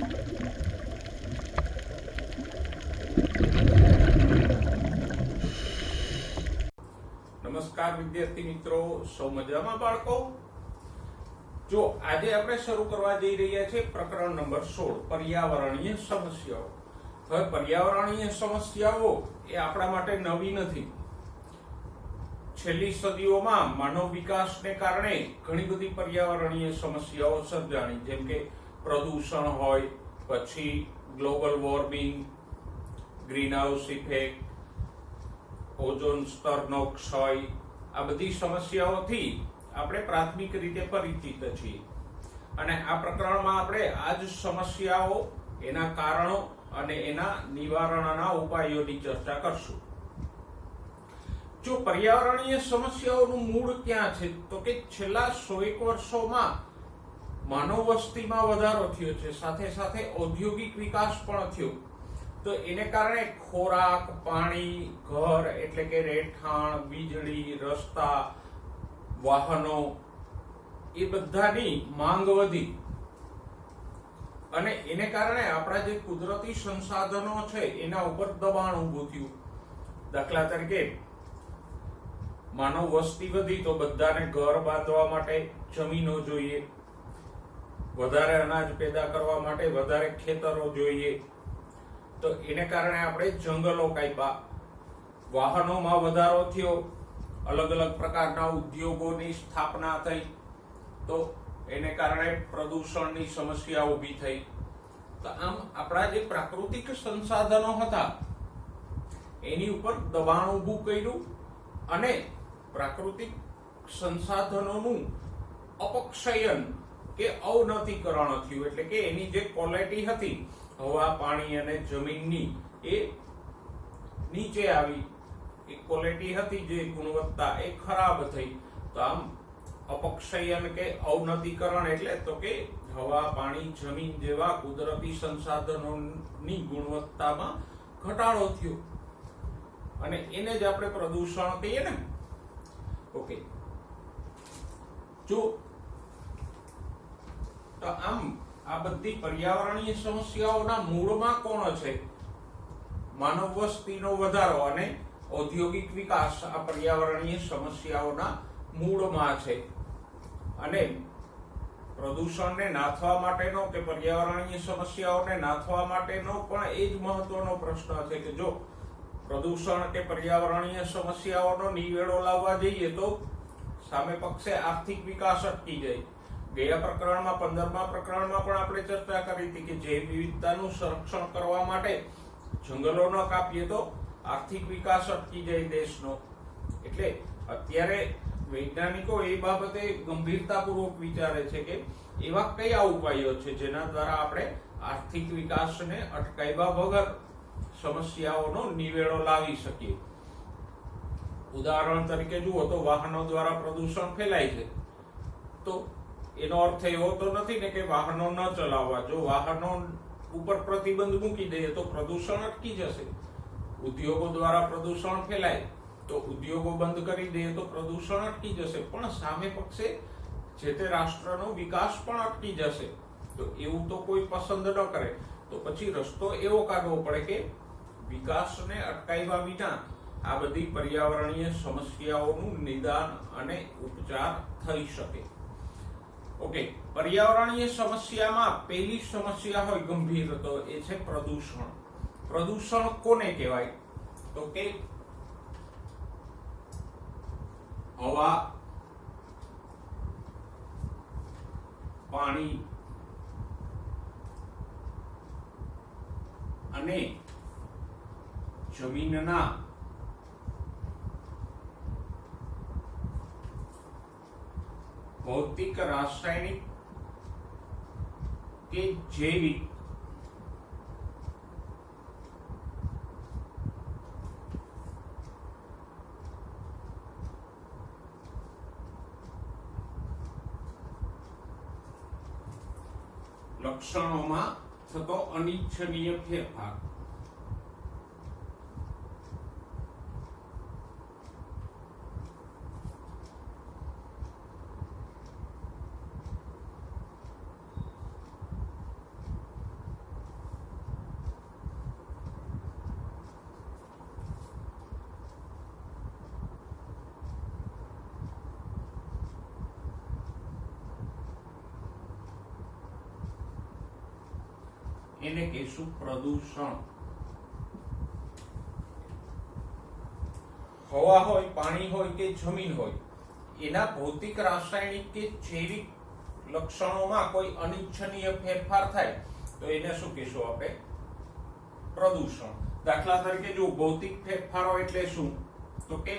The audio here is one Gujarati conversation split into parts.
નમસ્કાર વિદ્યાર્થી મિત્રો, સૌ મજામાં બાળકો? જો આજે આપણે શરૂ કરવા જઈ રહ્યા છીએ પ્રકરણ નંબર 16 પર્યાવરણીય સમસ્યાઓ. હવે પર્યાવરણીય સમસ્યાઓ એ આપણા માટે નવી નથી. છેલ્લી સદીઓમાં માનવ વિકાસને કારણે ઘણી બધી પર્યાવરણીય સમસ્યાઓ સર્જાણી, જેમ કે પ્રદૂષણ હોય, પછી global warming, green house effect, ozone સ્તરનો ક્ષય, આ બધી સમસ્યાઓથી આપણે પ્રાથમિક રીતે પરિચિત છીએ. અને આ પ્રકરણમાં આપણે આ જ સમસ્યાઓ, એના કારણો અને એના નિવારણના ઉપાયોની ચર્ચા કરશું. જો પર્યાવરણીય સમસ્યાઓનું મૂળ ક્યાં છે, તો કે છેલ્લા 100 વર્ષોમાં માનવ વસ્તીમાં વધારો થયો છે, સાથે સાથે ઔદ્યોગિક વિકાસ પણ થયો. તો એને કારણે ખોરાક, પાણી, ઘર એટલે કે રહેઠાણ, વીજળી, રસ્તા, વાહનો એ બધાની માંગ વધી. અને એને કારણે આપણા જે કુદરતી સંસાધનો છે એના ઉપર દબાણ ઊભું થયું. દાખલા તરીકે માનવ વસ્તી વધી તો બધાને ઘર બાંધવા માટે જમીનો જોઈએ, વધારે અનાજ પેદા કરવા માટે વધારે ખેતરો જોઈએ. તો એને કારણે આપણે જંગલો કાપ્યા, વાહનોમાં વધારો થયો, અલગ અલગ પ્રકારના ઉદ્યોગોની સ્થાપના થઈ, તો એને કારણે પ્રદૂષણની સમસ્યા ઊભી થઈ. તો આમ આપણા જે પ્રાકૃતિક સંસાધનો હતા એની ઉપર દબાણ ઊભું કર્યું અને પ્રાકૃતિક સંસાધનોનું અપક્ષયન કે અવનતીકરણ થયું. એટલે કે એની જે ક્વોલિટી હતી હવા, પાણી અને જમીનની, એ નીચે આવી. એ ક્વોલિટી હતી, જે ગુણવત્તા, એ ખરાબ થઈ. તો આમ અપક્ષયન કે અવનતીકરણ એટલે તો કે હવા, પાણી, જમીન જેવા કુદરતી સંસાધનોની ગુણવત્તામાં ઘટાડો થયો અને એને જ આપણે પ્રદૂષણ કહીએ ને. ઓકે, જો તો આમ આ બધી પર્યાવરણીય સમસ્યાઓના મૂળમાં કોણ છે? માનવ વસ્તીનો વધારો અને ઔદ્યોગિક વિકાસ આ પર્યાવરણીય સમસ્યાઓના મૂળમાં છે. અને પ્રદૂષણને નાથવા માટેનો કે પર્યાવરણીય સમસ્યાઓને નાથવા માટેનો પણ એ જ મહત્વનો પ્રશ્ન છે કે જો પ્રદૂષણ કે પર્યાવરણીય સમસ્યાઓનો નિવેડો લાવવા જઈએ તો સામે પક્ષે આર્થિક વિકાસ અટકી જાય. ગયા પ્રકરણમાં 15મા પ્રકરણમાં પણ આપણે ચર્ચા કરી હતી કે જૈવ વિવિધતાનું સંરક્ષણ કરવા માટે જંગલો ન કાપીએ તો આર્થિક વિકાસ અટકી જાય દેશનો. એટલે અત્યારે વૈજ્ઞાનિકો એ બાબતે ગંભીરતાપૂર્વક વિચારે છે કે એવા કયા ઉપાયો છે જેના દ્વારા આપણે આર્થિક વિકાસને અટકાવ્યા વગર સમસ્યાઓનો નિવેડો લાવી શકીએ. ઉદાહરણ તરીકે જુઓ તો વાહનો દ્વારા પ્રદૂષણ ફેલાય છે, તો એનો અર્થ એવો તો નથી ને કે વાહનો ન ચલાવવા. જો વાહનો ઉપર પ્રતિબંધ મૂકી દઈએ તો પ્રદૂષણ અટકી જશે. ઉદ્યોગો દ્વારા પ્રદૂષણ ફેલાય તો ઉદ્યોગો બંધ કરી દઈએ તો પ્રદૂષણ અટકી જશે. પણ સામે પક્ષે જે તે રાષ્ટ્રનો વિકાસ પણ અટકી જશે. તો એવું તો કોઈ પસંદ ન કરે. તો પછી રસ્તો એવો કાઢવો પડે કે વિકાસને અટકાવ્યા વિના આ બધી પર્યાવરણીય સમસ્યાઓનું નિદાન અને ઉપચાર થઈ શકે. ઓકે, પર્યાવરણીય સમસ્યામાં પહેલી સમસ્યા હોય ગંભીર, તો એ છે પ્રદૂષણ. પ્રદૂષણ કોને કહેવાય? તો કે હવા, પાણી અને જમીનના ભૌતિક, રાસાયણિક કે જૈવિક લક્ષણોમાં થતો અનિચ્છનીય ફેરફાર. એને કહીશું પ્રદૂષણ. હવા હોય, પાણી હોય કે જમીન હોય, એના ભૌતિક, રાસાયણિક કે જૈવિક લક્ષણોમાં કોઈ અનિચ્છનીય ફેરફાર થાય તો એને શું કહીશું આપણે? પ્રદૂષણ. દાખલા તરીકે જો ભૌતિક ફેરફારો એટલે શું? તો કે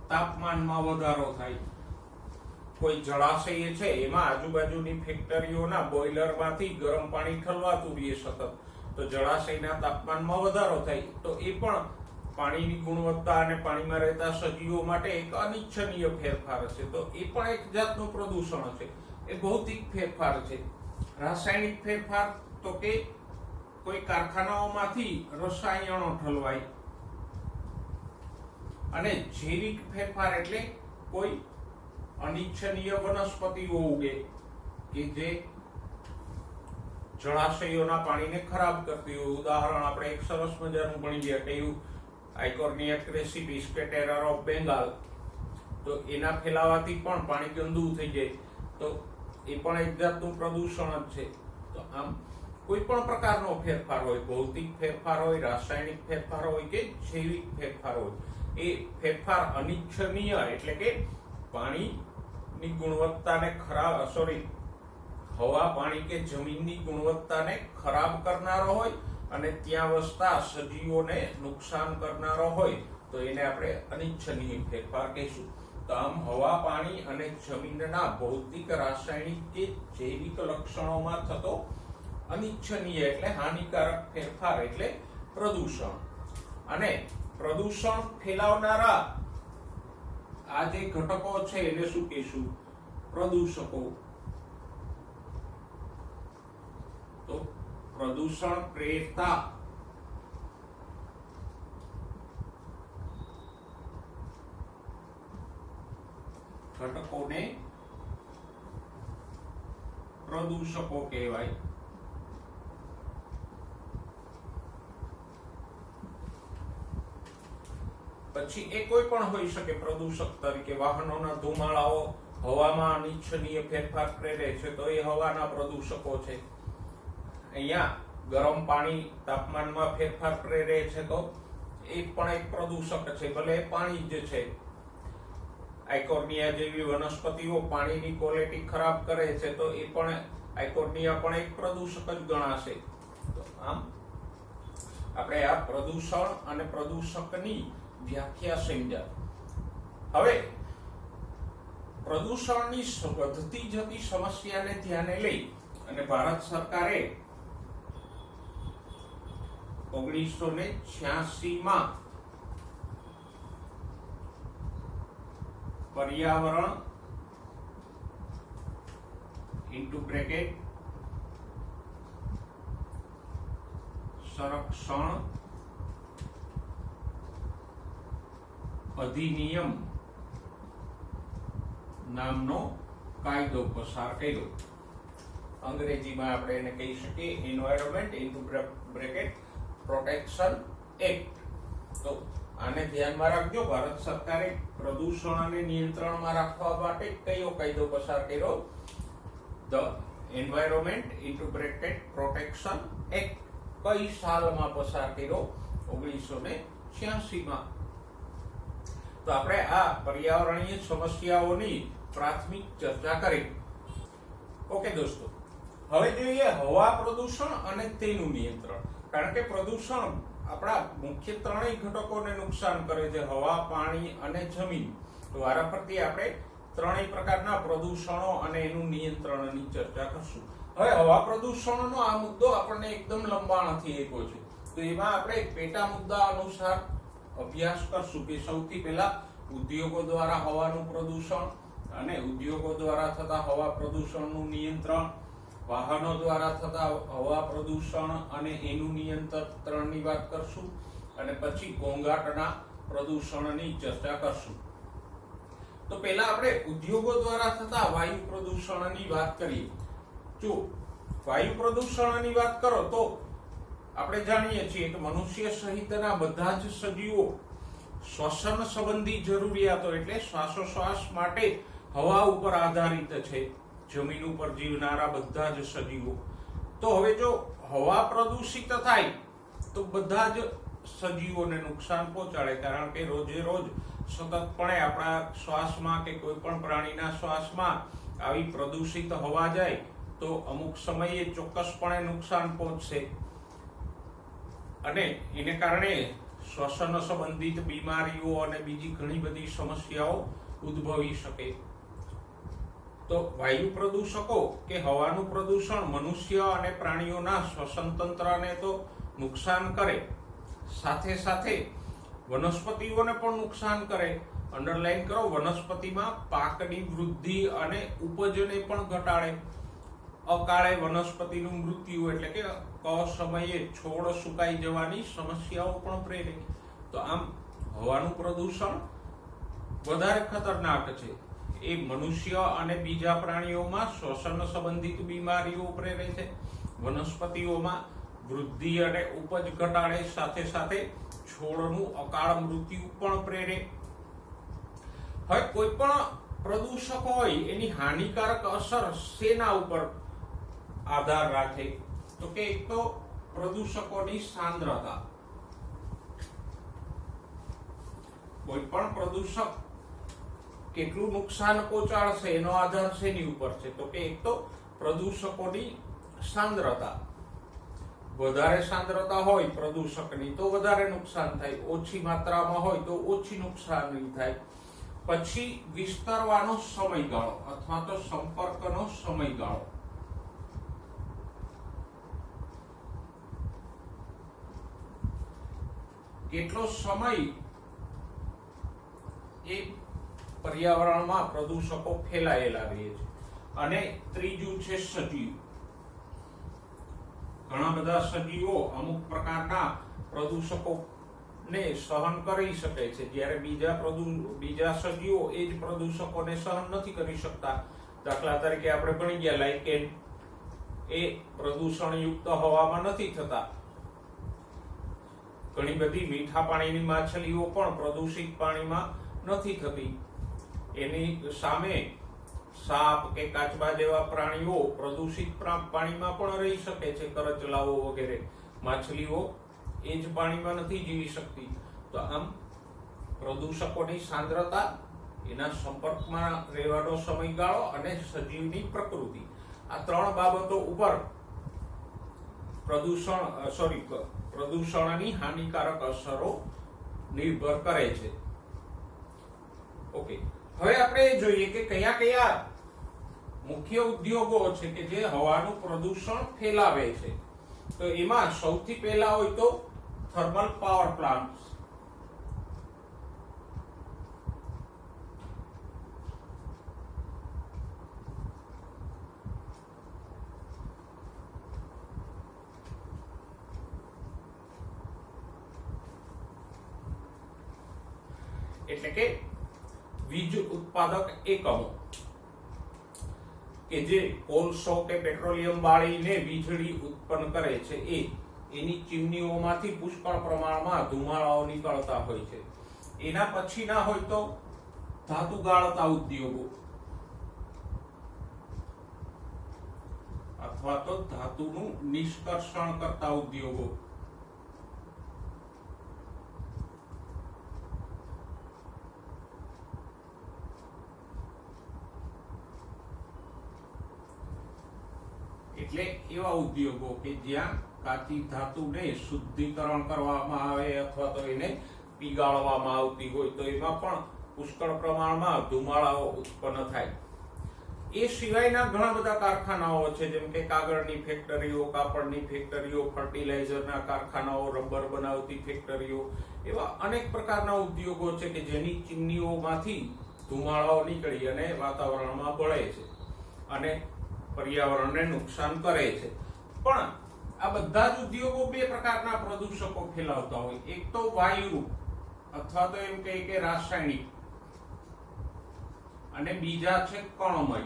તાપમાનમાં વધારો થાય. કોઈ જળાશય છે એમાં આજુબાજુની ફેક્ટરીઓના બોઇલરમાંથી ગરમ પાણી ઠલવાતું રહે સતત, તો જળાશયના તાપમાનમાં વધારો થાય તો એ પણ પાણીની ગુણવત્તા અને પાણીમાં રહેતા સજીવો માટે એક અનિચ્છનીય ફેરફાર છે. તો એ પણ એક જાતનું પ્રદૂષણ છે. એ ભૌતિક ફેરફાર છે. રાસાયણિક ફેરફાર તો કે કોઈ કારખાનાઓમાંથી રસાયણો ઠલવાય. અને જૈવિક ફેરફાર એટલે કોઈ અનિચ્છનીય વનસ્પતિઓ ઉગે કે જે જળાશયોના પાણીને ખરાબ કરતી હોય. ઉદાહરણ આપણે એક સરસ મજાનું ભણી ગયા કહ્યું આઇકોર્નિયા ક્રેસિપિસ કે ટેરર ઓફ બેંગાલ. તો એના ફેલાવાથી પણ પાણી ગંદુ થઈ જાય, તો એ પણ એક જાતનું પ્રદૂષણ જ છે. તો આમ કોઈ પણ પ્રકારનો ફેરફાર હોય, ભૌતિક ફેરફાર હોય, રાસાયણિક ફેરફાર હોય કે જૈવિક ફેરફાર હોય, એ ફેરફાર અનિચ્છનીય એટલે કે પાણીની ગુણવત્તાને હવા, પાણી કે જમીનની ગુણવત્તાને ખરાબ કરનારો હોય અને ત્યાં વસતા સજીવોને નુકસાન કરનારો હોય તો એને આપણે અનિચ્છનીય ફેરફાર કહીશું. તો આમ હવા, પાણી અને જમીનના ભૌતિક, રાસાયણિક કે જૈવિક લક્ષણોમાં થતો અનિચ્છનીય એટલે હાનિકારક ફેરફાર એટલે પ્રદૂષણ. અને પ્રદૂષણ ફેલાવનારા આ જે ઘટકો છે એને શું કહીશું? પ્રદૂષકો. તો પ્રદૂષણ પ્રેરતા ઘટકોને પ્રદૂષકો કહેવાય. પછી એ કોઈ પણ હોઈ શકે પ્રદૂષક તરીકે. વાહનોના ધુમાડાઓ હવામાં અનિચ્છનીય ફેરફાર પ્રેરે છે તો એ હવાના પ્રદૂષકો છે. અહીંયા ગરમ પાણી તાપમાનમાં ફેરફાર પ્રેરે છે તો એ પણ એક પ્રદૂષક છે, ભલે પાણી જ છે. આઇકોર્નિયા જેવી વનસ્પતિઓ પાણીની ક્વોલિટી ખરાબ કરે છે તો એ પણ આઇકોર્નિયા પણ એક પ્રદૂષક જ ગણાશે. તો આમ આપણે આ પ્રદૂષણ અને પ્રદૂષકની વ્યાખ્યા સમજ્યા. હવે પ્રદૂષણની વધતી જતી સમસ્યાને ધ્યાને લઈ અને ભારત સરકારે 1986 પર્યાવરણ સંરક્ષણ અધિનિયમ નામનો કાયદો પસાર કર્યો. અંગ્રેજીમાં આપણે એને કહી શકીએ એન્વાયરમેન્ટ પ્રોટેક્શન એક્ટ. તો આને ધ્યાનમાં રાખજો. ભારત સરકારે પ્રદૂષણને નિયંત્રણમાં રાખવા માટે કયો કાયદો પસાર કર્યો? The environment protection act. કઈ સાલમાં પસાર કર્યો? 1986 તો આપણે આ પર્યાવરણીય સમસ્યાઓની પ્રાથમિક ચર્ચા કરી. ઓકે દોસ્તો, હવે જોઈએ હવા પ્રદૂષણ અને તેનું નિયંત્રણ. કારણ કે પ્રદૂષણ આપણા મુખ્ય ત્રણેય ઘટકોને નુકસાન કરે છે, હવા, પાણી અને જમીન. તો વારાફરતી આપણે ત્રણેય પ્રકારના પ્રદૂષણો અને એનું નિયંત્રણની ચર્ચા કરશું. હવે હવા પ્રદૂષણનો આ મુદ્દો આપણને એકદમ લંબાણથી આપ્યો છે, તો એમાં આપણે પેટા મુદ્દા અનુસાર અભ્યાસ કરશું કે સૌથી પહેલા ઉદ્યોગો દ્વારા હવાનું પ્રદૂષણ અને ઉદ્યોગો દ્વારા થતા હવા પ્રદૂષણનું નિયંત્રણ, વાહનો દ્વારા થતા હવા પ્રદૂષણ અને એનું નિયંત્રણની વાત કરશું, અને પછી ઘોંઘાટના પ્રદૂષણની ચર્ચા કરશું. તો પહેલા આપણે ઉદ્યોગો દ્વારા થતા વાયુ પ્રદૂષણની વાત કરીએ. જો વાયુ પ્રદૂષણની વાત કરો તો આપણે જાણીએ છીએ કે મનુષ્ય સહિતના બધા જ સજીવો શ્વસન સંબંધી જરૂરિયાતો એટલે શ્વાસોશ્વાસ માટે હવા ઉપર આધારિત છે, જમીન ઉપર જીવનારા બધા જ સજીવો. તો હવે જો હવા પ્રદૂષિત થાય તો બધા જ સજીવોને નુકસાન પહોંચાડે, કારણ કે રોજે રોજ સતતપણે આપણા શ્વાસમાં કે કોઈ પણ પ્રાણીના શ્વાસમાં આવી પ્રદૂષિત હવા જાય તો અમુક સમયે ચોક્કસપણે નુકસાન પહોંચશે અને એને કારણે શ્વસન સંબંધિત બીમારીઓ અને બીજી ઘણી બધી સમસ્યાઓ ઉદ્ભવી શકે. તો વાયુ પ્રદૂષકો કે હવાનું પ્રદૂષણ મનુષ્ય અને પ્રાણીઓના શ્વસન તંત્રને તો નુકસાન કરે, સાથે સાથે વનસ્પતિઓને પણ નુકસાન કરે. અંડરલાઈન કરો, વનસ્પતિમાં પાકની વૃદ્ધિ અને ઉપજને પણ ઘટાડે. અકાળે વનસ્પતિનું મૃત્યુ એટલે કે અસમયે છોડ સુકાઈ જવાની સમસ્યાઓ પણ પ્રેરે. તો આમ હવાનું પ્રદૂષણ વધારે ખતરનાક છે. એ મનુષ્ય અને બીજા પ્રાણીઓમાં શ્વસન સંબંધિત બીમારીઓ પ્રેરે છે, વનસ્પતિઓમાં વૃદ્ધિ અને ઉપજ ઘટાડે, સાથે સાથે છોડનું અકાળ મૃત્યુ પણ પ્રેરે. હવે કોઈ પણ પ્રદૂષક હોય એની હાનિકારક અસર શેના ઉપર આધાર રાખે? તો કે એક તો પ્રદૂષકોની સાંદ્રતા. કોઈ પણ પ્રદૂષક કેટલું નુકસાન પહોંચાડશે એનો આધાર શેની ઉપર છે? તો કે એક તો પ્રદૂષકોની સાંદ્રતા. વધારે સાંદ્રતા હોય પ્રદૂષકની તો વધારે નુકસાન થાય, ઓછી માત્રામાં હોય તો ઓછી નુકસાન થાય. પછી વિસ્તરવાનો સમયગાળો અથવા તો સંપર્કનો સમયગાળો. કેટલો સમય એ પર્યાવરણમાં પ્રદૂષકો ફેલાયેલા રહે છે. અને ત્રીજું છે સજીવ. ઘણા બધા સજીવો અમુક પ્રકારના પ્રદૂષકોને સહન કરી શકે છે, જ્યારે બીજા સજીવો એ જ પ્રદૂષકોને સહન નથી કરી શકતા. દાખલા તરીકે આપણે ભણી ગયા લાઇકેન, એ પ્રદૂષણયુક્ત હવામાં નથી થતા. ઘણી બધી મીઠા પાણીની માછલીઓ પણ પ્રદૂષિત પાણીમાં નથી થતી. એની સામે સાપ કે કાચબા જેવા પ્રાણીઓ પ્રદૂષિત પાણીમાં પણ રહી શકે છે, કરચલાઓ વગેરે. માછલીઓ એ જ પાણીમાં નથી જીવી શકતી. તો આમ પ્રદૂષકોની સાંદ્રતા, એના સંપર્કમાં રહેવાનો સમયગાળો અને સજીવની પ્રકૃતિ, આ ત્રણ બાબતો ઉપર પ્રદૂષણની હાનિકારક અસરો નિર્ભર કરે છે. ઓકે, હવે આપણે જોઈએ કે કયા કયા મુખ્ય ઉદ્યોગો છે કે જે હવાનું પ્રદૂષણ ફેલાવે છે. તો એમાં સૌથી પહેલા હોય તો થર્મલ પાવર પ્લાન્ટ. એટલે કે વીજ ઉત્પાદક એકમો કે જે કોલસો કે પેટ્રોલિયમ બાળીને વીજળી ઉત્પન્ન કરે છે, એની ચીમનીઓમાંથી પુષ્કળ પ્રમાણમાં ધુમાડાઓ નીકળતા હોય છે. એના પછીના હોય તો ધાતુ ગાળતા ઉદ્યોગો અથવા તો ધાતુનું નિષ્કર્ષણ કરતા ઉદ્યોગો. એટલે એવા ઉદ્યોગો કે જ્યાં કાચી ધાતુને શુદ્ધિકરણ કરવામાં આવે અથવા તો એને પીગાળવામાં આવતી હોય, તો એમાં પણ પુષ્કળ પ્રમાણમાં ધુમાડાઓ ઉત્પન્ન થાય. એ સિવાયના ઘણા બધા કારખાનાઓ છે, જેમ કે કાગળની ફેક્ટરીઓ, કાપડની ફેક્ટરીઓ, ફર્ટિલાઇઝરના કારખાનાઓ, રબર બનાવતી ફેક્ટરીઓ, એવા અનેક પ્રકારના ઉદ્યોગો છે કે જેની ચીમનીઓમાંથી ધુમાડાઓ નીકળી અને વાતાવરણમાં ભળે છે અને પર્યાવરણને નુકસાન કરે છે. પણ આ બધા જ ઉદ્યોગો બે પ્રકારના પ્રદૂષકો ફેલાવતા હોય. એક તો વાયુ અથવા તો એમ કહીએ કે રાસાયણિક, અને બીજા છે કણમય.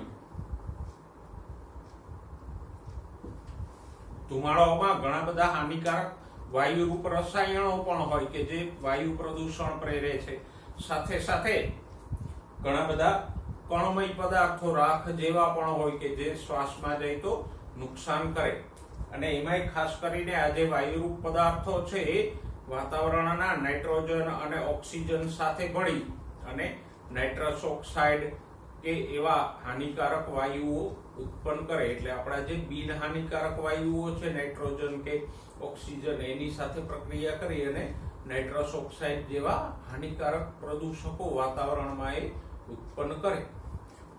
ધુમાડાઓમાં ઘણા બધા હાનિકારક વાયુરૂપ રસાયણો પણ હોય કે જે વાયુ પ્રદૂષણ પ્રેરે છે. સાથે સાથે ઘણા બધા કણમય પદાર્થો રાખ જેવા પણ હોય કે જે શ્વાસમાં જાય તો નુકસાન કરે, અને એમાંય ખાસ કરીને આ જે વાયુરૂપ પદાર્થો છે એ વાતાવરણના નાઇટ્રોજન અને ઓક્સિજન સાથે ભળી અને નાઇટ્રસ ઓક્સાઇડ કે એવા હાનિકારક વાયુઓ ઉત્પન્ન કરે. એટલે આપણા જે બિન હાનિકારક વાયુઓ છે નાઇટ્રોજન કે ઓક્સિજન એની સાથે પ્રક્રિયા કરી અને નાઇટ્રસ ઓક્સાઇડ જેવા હાનિકારક પ્રદૂષકો વાતાવરણમાં એ ઉત્પન્ન કરે.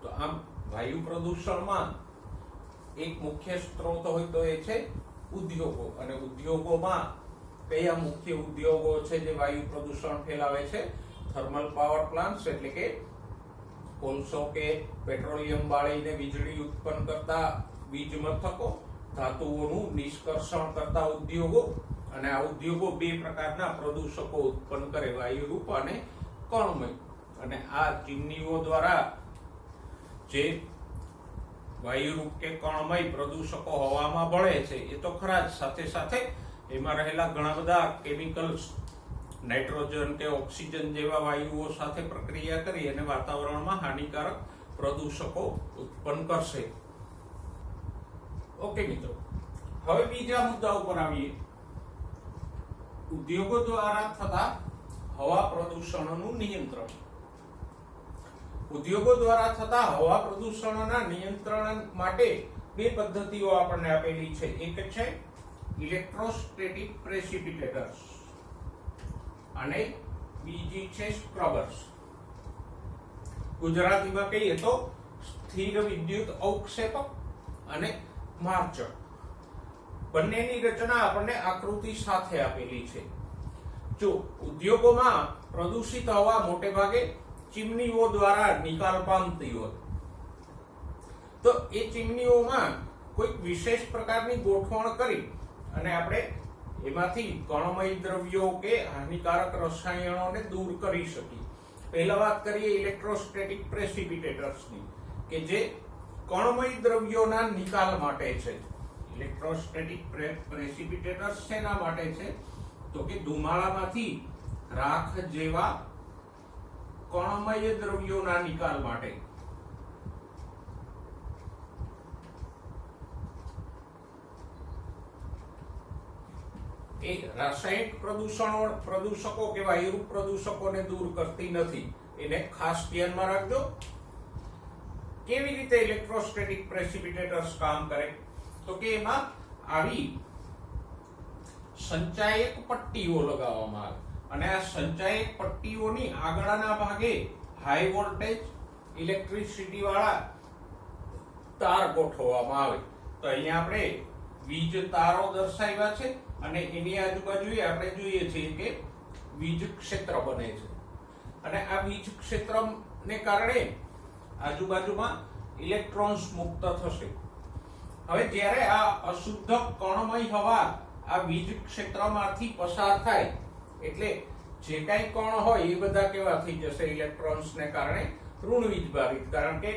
તો આમ વાયુ પ્રદૂષણમાં એક મુખ્ય સ્ત્રોત હોય તો એ છે ઉદ્યોગો, અને ઉદ્યોગોમાં કયા મુખ્ય ઉદ્યોગો છે જે વાયુ પ્રદૂષણ ફેલાવે છે? થર્મલ પાવર પ્લાન્ટ્સ એટલે કે કોલસો કે પેટ્રોલિયમ બાળીને વીજળી ઉત્પન્ન કરતા વીજ મથકો, ધાતુઓનું નિષ્કર્ષણ કરતા ઉદ્યોગો, અને આ ઉદ્યોગો બે પ્રકારના પ્રદૂષકો ઉત્પન્ન કરે, વાયુરૂપ અને કણમય. અને આ ચીમનીઓ દ્વારા જે વાયુરૂપ કે કણમય પ્રદૂષકો હવામાં ભળે છે એ તો ખરા જ, સાથે સાથે એમાં રહેલા ઘણા બધા કેમિકલ્સ નાઇટ્રોજન કે ઓક્સિજન જેવા વાયુઓ સાથે પ્રક્રિયા કરી અને વાતાવરણમાં હાનિકારક પ્રદૂષકો ઉત્પન્ન કરશે. ઓકે મિત્રો, હવે બીજા મુદ્દા ઉપર આવીએ. ઉદ્યોગો દ્વારા થતા હવા પ્રદૂષણનું નિયંત્રણ. ઉદ્યોગો દ્વારા થતા હવા પ્રદૂષણના નિયંત્રણ માટે બે પદ્ધતિઓ આપણને આપેલી છે. એક છે ઇલેક્ટ્રોસ્ટેટિક પ્રેસિપિટેટર્સ અને બીજી છે સ્ક્રબર્સ. ગુજરાતીમાં કહીએ તો સ્થિર વિદ્યુત અવક્ષેપક અને માર્ચક. બંનેની રચના આપણને આકૃતિ સાથે આપેલી છે. જો ઉદ્યોગોમાં પ્રદૂષિત હવા મોટે ભાગે ચીમનીઓ દ્વારા નિકાલ પામતી હોય તો એ ચીમનીઓમાં કોઈ વિશેષ પ્રકારની ગોઠવણ કરી અને આપણે એમાંથી કણમય દ્રવ્યો કે હાનિકારક રસાયણોને દૂર કરી શકીએ. પહેલા વાત કરીએ ઇલેક્ટ્રોસ્ટેટિક પ્રેસિપિટેટર્સની, કે જે કણમય દ્રવ્યોના નિકાલ માટે છે. ઇલેક્ટ્રોસ્ટેટિક પ્રેસિપિટેટર્સ શેના માટે છે? તો કે ધુમાડામાંથી રાખ જેવા કણમય દ્રવ્યોના નિકાલ માટે. એ રાસાયણિક પ્રદૂષકો કે વાયુરૂપ પ્રદૂષકોને દૂર કરતી નથી, એને ખાસ ધ્યાનમાં રાખજો. કેવી રીતે ઇલેક્ટ્રોસ્ટેટિક પ્રેસિપિટેટર્સ કામ કરે? તો કે એમાં આવી સંચાયક પટ્ટીઓ લગાવવામાં આવે, અને આ સંચાયક પટ્ટીઓની આગળના ભાગે હાઈ વોલ્ટેજ ઇલેક્ટ્રિસિટી વાળા તાર ગોઠવવામાં આવે. તો અહીંયા આપણે વીજ તારો દર્શાવ્યા છે અને એની આજુબાજુ આપણે જોઈએ છીએ કે વીજ ક્ષેત્ર બને છે, અને આ વીજ ક્ષેત્રને કારણે આજુબાજુમાં ઇલેક્ટ્રોન્સ મુક્ત થશે. હવે જ્યારે આ અશુદ્ધ કણમય હવા આ વીજ ક્ષેત્રમાંથી પસાર થાય એટલે જે કાંઈ કણ હોય એ બધા કેવા થઈ જશે? ઇલેક્ટ્રોન્સને કારણે ઋણ વીજભારિત, કારણ કે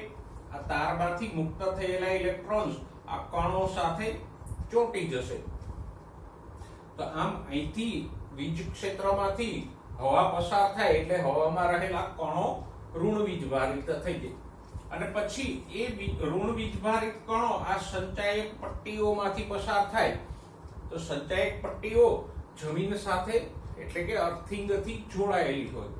આ તારમાંથી મુક્ત થયેલા ઇલેક્ટ્રોન્સ આ કણો સાથે ચોંટી જશે. તો આમ અહીંથી વીજ ક્ષેત્રમાંથી હવા પસાર થાય એટલે હવામાં રહેલા કણો ઋણ વીજભારિત થઈ જાય, અને પછી એ ઋણ વીજભારિત કણો આ સંચાયક પટ્ટીઓમાંથી પસાર થાય તો સંચાયક પટ્ટીઓ જમીન સાથે એટલે કે અર્થિંગથી જોડાયેલી હોય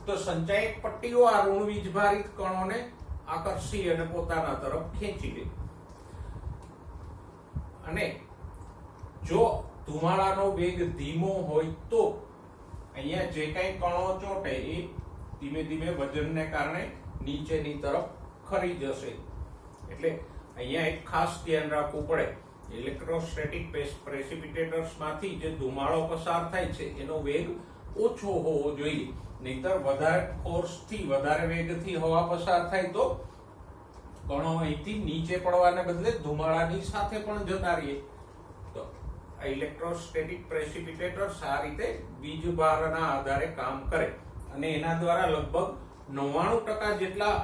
તો સંચાયક પટ્ટીઓ આ ઋણ વીજભારિત કણોને આકર્ષી અને પોતાના તરફ ખેંચી લે. અને જો ધુમાડાનો વેગ ધીમો હોય તો અહીંયા જે કાંઈ કણો ચોંટે એ ધીમે ધીમે વજનને કારણે નીચેની તરફ ખરી જશે. એટલે અહીંયા એક ખાસ ધ્યાન રાખવું પડે, ઇલેક્ટ્રોસ્ટેટિક પ્રેસિપિટેટર્સમાંથી જે ધુમાડો પસાર થાય છે એનો વેગ ઓછો હોવો જોઈએ, નહીતર વધારે ફોર્સથી વધારે વેગથી હવા પસાર થાય તો કણો અહીંથી નીચે પડવાને બદલે ધુમાડાની સાથે પણ જતા રહીએ. તો આ ઇલેક્ટ્રોસ્ટેટિક પ્રેસિપિટેટર્સ આ રીતે વીજભારના આધારે કામ કરે, અને એના દ્વારા લગભગ 99% જેટલા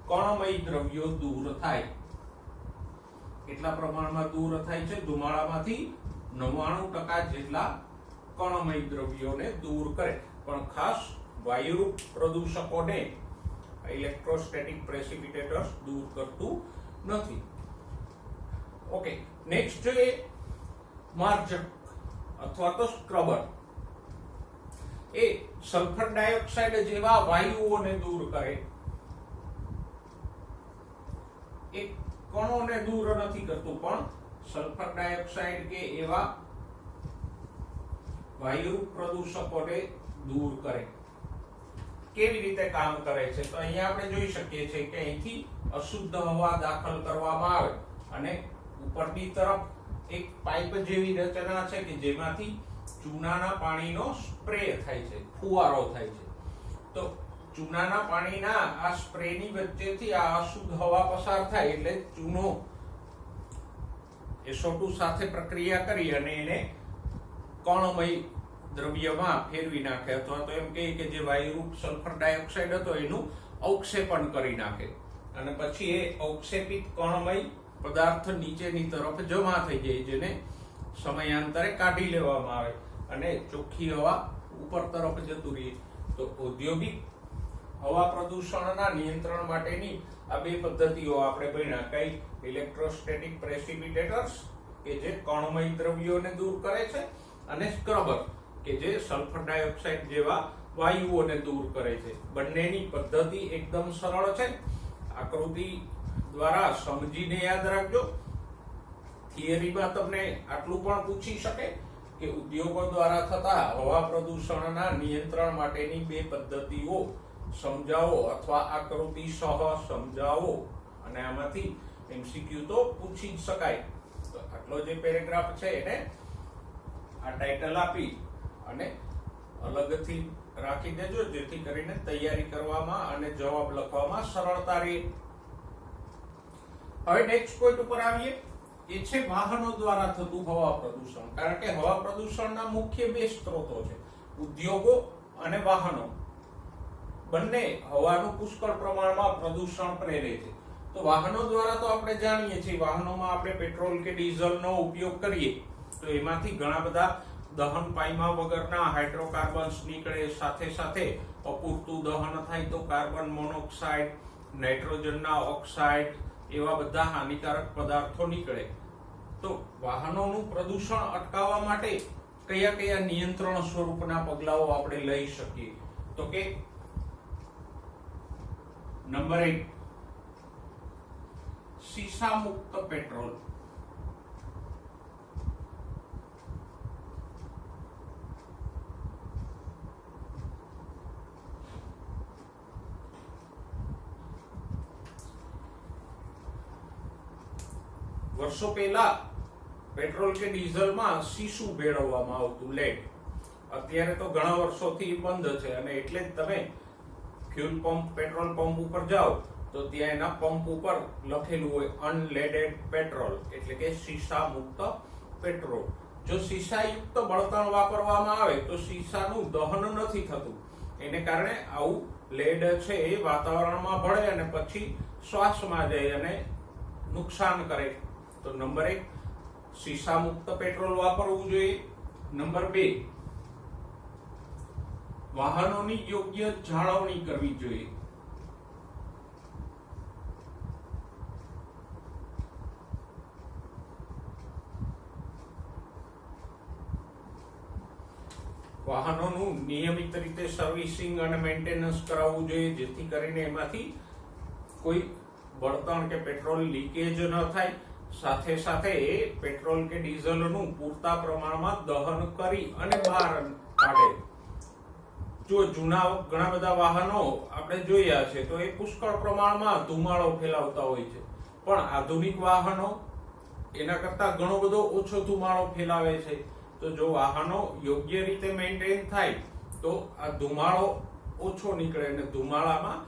કણમય દ્રવ્યો દૂર થાય. કેટલા પ્રમાણમાં દૂર થાય છે? ધુમાડામાંથી 99% જેટલા કણમય દ્રવ્યોને દૂર કરે. પણ ખાસ વાયુરૂપ પ્રદૂષકોને ઇલેક્ટ્રોસ્ટેટિક પ્રેસિપિટેટર્સ દૂર કરતું નથી. ઓકે, નેક્સ્ટ જોઈએ માર્જક અથવા તો સ્ક્રબર. એ સલ્ફર ડાયોક્સાઇડ જેવા વાયુઓને દૂર કરે. એ કણોને દૂર નથી કરતું, પણ સલ્ફર ડાયોક્સાઇડ કે એવા વાયુ પ્રદૂષકોને દૂર કરે. કેવી રીતે કામ કરે છે? તો અહીંયા આપણે જોઈ શકીએ છીએ કે અહીંથી અશુદ્ધ હવા દાખલ કરવામાં આવે અને ઉપરની તરફ એક પાઇપ જેવી રચના છે કે જેમાંથી ચૂનાના પાણીનો સ્પ્રે થાય છે, ફુવારો થાય છે. તો ચૂનાના પાણીના આ સ્પ્રેની વચ્ચેથી આ અશુદ્ધ હવા પસાર થાય એટલે ચૂનો SO2 સાથે પ્રક્રિયા કરી અને એને કણમય દ્રવ્યમાં ફેરવી નાખે, અથવા તો એમ કહીએ કે જે વાયુરૂપ સલ્ફર ડાયોક્સાઇડ હતો એનું અવક્ષેપણ કરી નાખે અને પછી એ અવક્ષેપિત કણમય પદાર્થ નીચેની તરફ જમા થઈ જાય, જેને સમયાંતરે કાઢી લેવામાં આવે અને ચોખ્ખી હવા ઉપર તરફ જતું રહે. તો ઔદ્યોગિક હવા પ્રદૂષણના નિયંત્રણ માટેની આ બે પદ્ધતિઓ આપણે ભણ્યા. કઈ? ઇલેક્ટ્રોસ્ટેટિક પ્રેસિપિટેટર્સ કે જે કણમય દ્રવ્યોને દૂર કરે છે, અને સ્ક્રબર કે જે સલ્ફર ડાયોક્સાઇડ જેવા વાયુઓને દૂર કરે છે. બંનેની પદ્ધતિ એકદમ સરળ છે. આકૃતિ દ્વારા સમજીને યાદ રાખજો. થિયરીમાં તમને આટલું પણ પૂછી શકે કે ઉદ્યોગો દ્વારા થતા હવા પ્રદૂષણના નિયંત્રણ માટેની બે પદ્ધતિઓ સમજાવો અથવા આકૃતિ સહ સમજાવો, અને આમાંથી MCQ તો પૂછી જ શકાય. તો આટલો જે પેરેગ્રાફ છે એને આ ટાઇટલ આપી અને અલગથી રાખી દેજો, જેથી કરીને તૈયારી કરવામાં અને જવાબ લખવામાં સરળતા રહે. હવે નેક્સ્ટ પોઈન્ટ ઉપર આવીએ. એ છે વાહનો દ્વારા થતું હવા પ્રદૂષણ. કારણ કે હવા પ્રદૂષણના મુખ્ય બે સ્ત્રોતો છે, ઉદ્યોગો અને વાહનો. બંને હવાનું પુષ્કળ પ્રમાણમાં પ્રદૂષણ પ્રેરે છે. તો વાહનો દ્વારા તો આપણે જાણીએ છીએ, વાહનોમાં આપણે પેટ્રોલ કે ડીઝલનો ઉપયોગ કરીએ તો એમાંથી ઘણા બધા દહન પાઇમા વગરના હાઇડ્રોકાર્બન્સ નીકળે. સાથે સાથે અપૂરતું દહન થાય તો કાર્બન મોનોક્સાઇડ, નાઇટ્રોજનના ઓક્સાઇડ એવા બધા હાનિકારક પદાર્થો નીકળે. તો વાહનોનું પ્રદૂષણ અટકાવવા માટે કયા કયા નિયંત્રણ સ્વરૂપના પગલાઓ આપણે લઈ શકીએ? તો કે નંબર 1, શીશા મુક્ત પેટ્રોલ. વર્ષો પહેલા પેટ્રોલ કે ડીઝલમાં શીશું ભેળવવામાં આવતું, લેડ. અત્યારે તો ઘણા વર્ષોથી બંધ છે અને એટલે જ તમે ફ્યુલ પંપ, પેટ્રોલ પંપ ઉપર જાઓ તો ત્યાં એના પંપ ઉપર લખેલું હોય અનલેડેડ પેટ્રોલ, એટલે કે શીશા મુક્ત પેટ્રોલ. જો શીશાયુક્ત બળતણ વાપરવામાં આવે તો શીશાનું દહન નથી થતું, એને કારણે આવું લેડ છે એ વાતાવરણમાં ભળે અને પછી શ્વાસમાં જાય અને નુકસાન કરે. તો નંબર 1, શીશા મુક્ત પેટ્રોલ વાપરવું જોઈએ. નંબર 2, વાહનોની યોગ્ય જાળવણી કરવી જોઈએ. વાહનોનું નિયમિત રીતે સર્વિસિંગ અને મેન્ટેનન્સ કરાવવું જોઈએ, જેથી કરીને એમાંથી કોઈ બળતણ કે પેટ્રોલ લીકેજ ન થાય. સાથે સાથે પેટ્રોલ કે ડીઝલનું પૂરતા પ્રમાણમાં દહન કરી અને બહાર કાઢે. જો જૂના ઘણા બધા વાહનો આપણે જોયા છે તો એ પુષ્કળ પ્રમાણમાં ધુમાડો ફેલાવતા હોય છે, પણ આધુનિક વાહનો એના કરતા ઘણો બધો ઓછો ધુમાડો ફેલાવે છે. તો જો વાહનો યોગ્ય રીતે મેન્ટેન થાય તો આ ધુમાડો ઓછો નીકળે અને ધુમાડામાં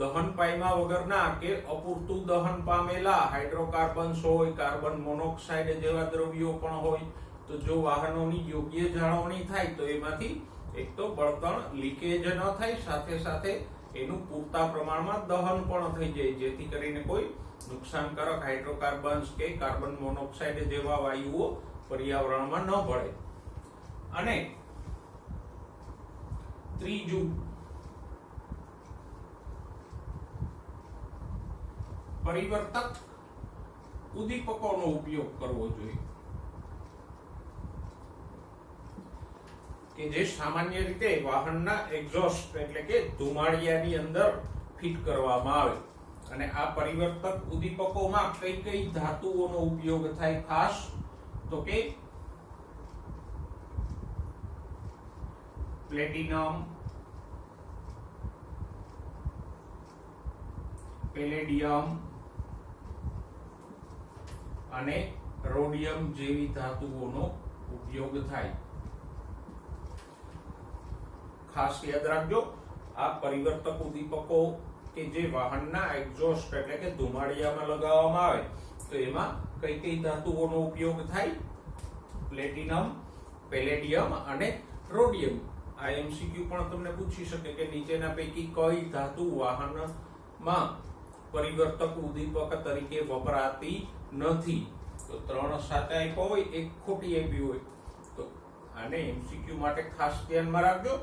દહન પાઇમા વગરના કે અપૂરતું દહન પામેલા હાઇડ્રોકાર્બન્સ હોય, કાર્બન મોનોક્સાઇડ જેવા દ્રવ્યો પણ હોય. તો જો વાહનોની યોગ્ય જાળવણી થાય તો એમાંથી એક તો બળતણ લીકેજ ન થાય, સાથે સાથે એનું પૂરતા પ્રમાણમાં દહન પણ થઈ જાય, જેથી કરીને કોઈ નુકસાનકારક હાઇડ્રોકાર્બન્સ કે કાર્બન મોનોક્સાઇડ જેવા વાયુઓ પર્યાવરણમાં ન ભળે. અને ત્રીજું, પરિવર્તક ઉદ્દીપકોનો ઉપયોગ કરવો જોઈએ કે જે સામાન્ય રીતે વાહનના એક્ઝોસ્ટ એટલે કે ધુમાડિયાની અંદર ફિટ કરવામાં આવે અને આ પરિવર્તક ઉદ્દીપકોમાં કઈ કઈ ધાતુઓનો ઉપયોગ થાય ખાસ તો કે પ્લેટિનમ, પેલેડિયમ અને રોડિયમ જેવી ધાતુઓનો ઉપયોગ થાય. ખાસ યાદ રાખજો આ પરિવર્તક ઉદ્દીપકો કે જે વાહનના એક્ઝોસ્ટ એટલે કે ધુમાડિયામાં લગાવવામાં આવે તો એમાં કઈ કઈ ધાતુઓનો ઉપયોગ થાય? પ્લેટિનમ, પેલેડિયમ અને રોડિયમ. આ એમસીક્યુ પણ તમને પૂછી શકે કે નીચેના પૈકી કઈ ધાતુ વાહનમાં પરિવર્તક ઉદ્દીપક તરીકે વપરાતી નથી? તો 3 સાચા આપ્યા હોય, 1 ખોટી આપી હોય તો આને એમસીક્યુ માટે ખાસ ધ્યાનમાં રાખજો.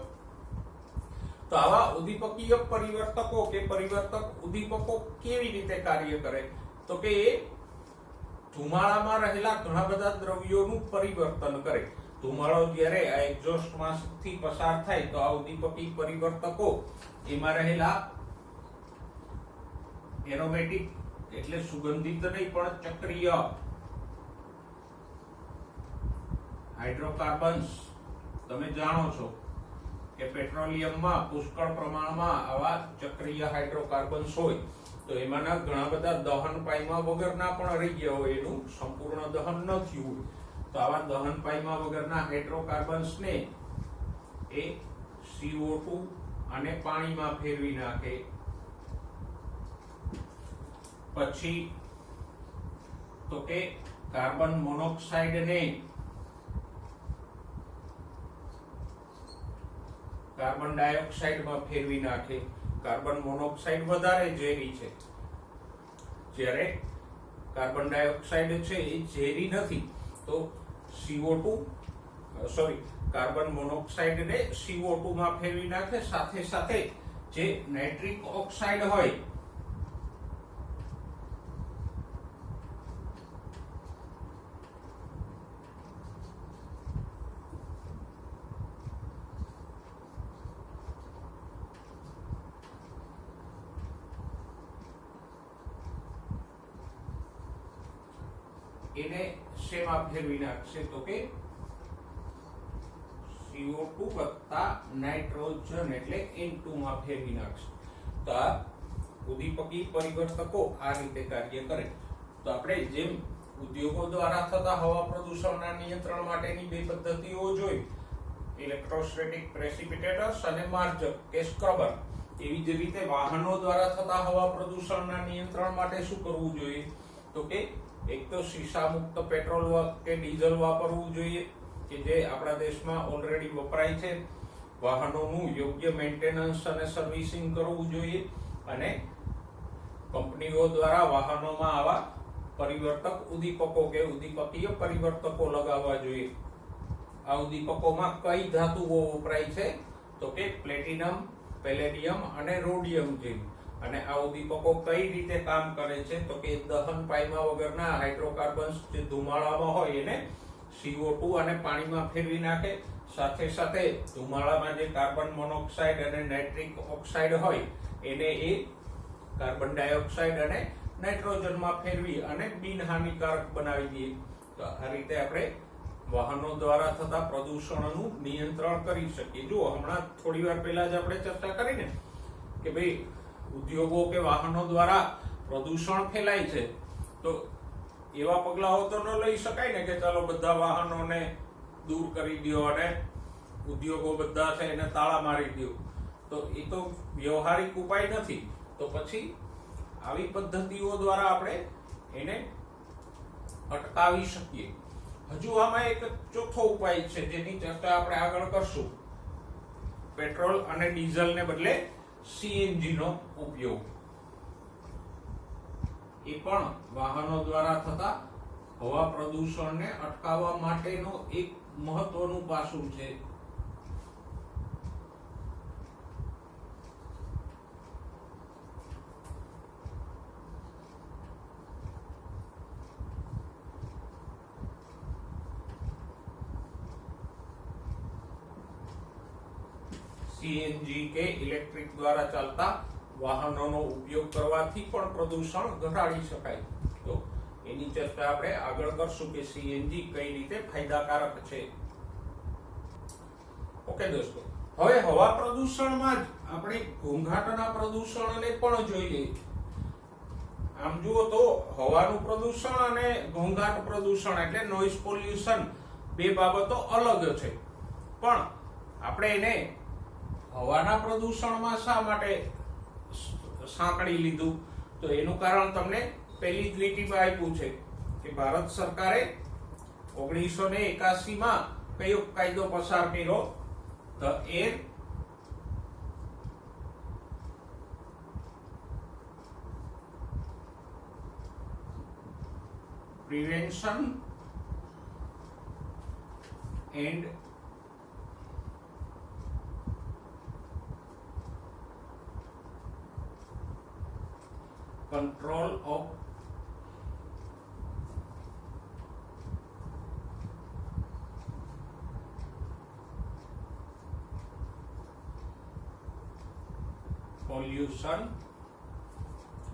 તો આવા ઉદ્દીપકીય પરિવર્તકો કે પરિવર્તક ઉદ્દીપકો કેવી રીતે કાર્ય કરે? તો કે એ ધુમાડામાં રહેલા ઘણા બધા દ્રવ્યોનું પરિવર્તન કરે. ધુમાડો જ્યારે આ એક્ઝોસ્ટમાંથી પસાર થાય તો આ ઉદ્દીપકી પરિવર્તકો એમાં રહેલા એરોમેટિક એટલે સુગંધિત નહીં પણ ચક્રીય હાઇડ્રોકાર્બન્સ, તમે જાણો છો કે પેટ્રોલિયમમાં પુષ્કળ પ્રમાણમાં આવા ચક્રીય હાઇડ્રોકાર્બન્સ હોય તો એમાંના ઘણા બધા દહન પાયમા વગરના પણ રહી ગયા હોય, એનું સંપૂર્ણ દહન ન થયું હોય તો આવા દહન પાયમા વગરના હાઇડ્રોકાર્બન્સને એ CO2 અને પાણીમાં ફેરવી નાખે. પછી તો કે કાર્બન મોનોક્સાઇડને કાર્બન ડાયોક્સાઇડમાં ફેરવી નાખે. કાર્બન મોનોક્સાઇડ વધારે ઝેરી છે જ્યારે કાર્બન ડાયોક્સાઇડ છે એ ઝેરી નથી તો કાર્બન મોનોક્સાઇડને CO2 માં ફેરવી નાખે. સાથે સાથે જે નાઇટ્રિક ઓક્સાઇડ હોય એને શેમાં ફેરવી નાખશે તો કે CO2 વત્તા નાઇટ્રોજન એટલે N2 માં ફેરવી નાખશે. તો આ ઉદ્દીપકી પરિવર્તકો આ રીતે કાર્ય કરે. તો આપણે જેમ ઉદ્યોગો દ્વારા થતા હવા પ્રદૂષણના નિયંત્રણ માટેની 2 પદ્ધતિઓ જોઈ, ઇલેક્ટ્રોસ્ટેટિક પ્રેસિપિટેટર્સ અને માર્જક કે સ્ક્રબર, એવી જ રીતે વાહનો દ્વારા થતા હવા પ્રદૂષણના નિયંત્રણ માટે શું કરવું જોઈએ? તો કે એક તો શીશા મુક્ત પેટ્રોલ કે ડીઝલ વાપરવું જોઈએ કે જે આપણા દેશમાં ઓલરેડી વપરાય છે. વાહનોનું યોગ્ય મેન્ટેનન્સ અને સર્વિસિંગ કરવું જોઈએ અને કંપનીઓ દ્વારા વાહનોમાં આવા પરિવર્તક ઉદ્દીપકો કે ઉદ્દીપકીય પરિવર્તકો લગાવવા જોઈએ. આ ઉદ્દીપકોમાં કઈ ધાતુઓ વપરાય છે? તો કે પ્લેટિનમ, પેલેડિયમ અને રોડિયમ જેવી. અને આ ઉદ્દીપકો કઈ રીતે કામ કરે છે? તો કે દહન પાયમા વગરના હાઇડ્રોકાર્બન્સ જે ધુમાડામાં હોય એને CO2 અને પાણીમાં ફેરવી નાખે. સાથે સાથે ધુમાડામાં જે કાર્બન મોનોક્સાઇડ અને નાઇટ્રિક ઓક્સાઇડ હોય એને એ કાર્બન ડાયોક્સાઇડ અને નાઇટ્રોજનમાં ફેરવી અને બિનહાનિકારક બનાવી દે. તો આ રીતે આપણે વાહનો દ્વારા થતા પ્રદૂષણનું નિયંત્રણ કરી શકીએ. જો હમણાં થોડી વાર પહેલા જ આપણે ચર્ચા કરીને કે ભાઈ ઉદ્યોગો કે વાહનો દ્વારા પ્રદૂષણ ફેલાય છે તો એવા પગલાઓ તો ન લઈ શકાય ને કે ચાલો બધા વાહનોને દૂર કરી દો અને ઉદ્યોગો બધા છે એને તાળા મારી દો. તો એ તો વ્યવહારિક ઉપાય નથી. તો પછી આવી પદ્ધતિઓ દ્વારા આપણે એને અટકાવી શકીએ. હજુ આમાં એક ચોથો ઉપાય છે જેની ચર્ચા આપણે આગળ કરશું. પેટ્રોલ અને ડીઝલને બદલે CNG નો ઉપયોગ. એ પણ વાહનો દ્વારા થતા હવા પ્રદૂષણને અટકાવવા માટેનો એક મહત્વનું પાસું છે. સીએનજી કે ઇલેક્ટ્રિક દ્વારા ચાલતા વાહનોનો ઉપયોગ કરવાથી પણ પ્રદૂષણ ઘટાડી શકાય. તો એની ચર્ચા આપણે આગળ કરશું કે સીએનજી કઈ રીતે ફાયદાકારક છે. ઓકે દોસ્તો, હવે હવા પ્રદૂષણમાં જ આપણે ઘોંઘાટના પ્રદૂષણને પણ જોઈએ. આમ જુઓ તો હવાનું પ્રદૂષણ અને ઘોંઘાટ પ્રદૂષણ એટલે નોઇઝ પોલ્યુશન બે બાબતો અલગ છે, પણ આપણે એને હવાના પ્રદૂષણમાં શા માટે સાંકળી લીધું? તો એનું કારણ તમને પહેલી જ લીટીમાં આપ્યું છે કે ભારત સરકારે 1981 માં કયો કાયદો પસાર કર્યો? The air prevention and control of pollution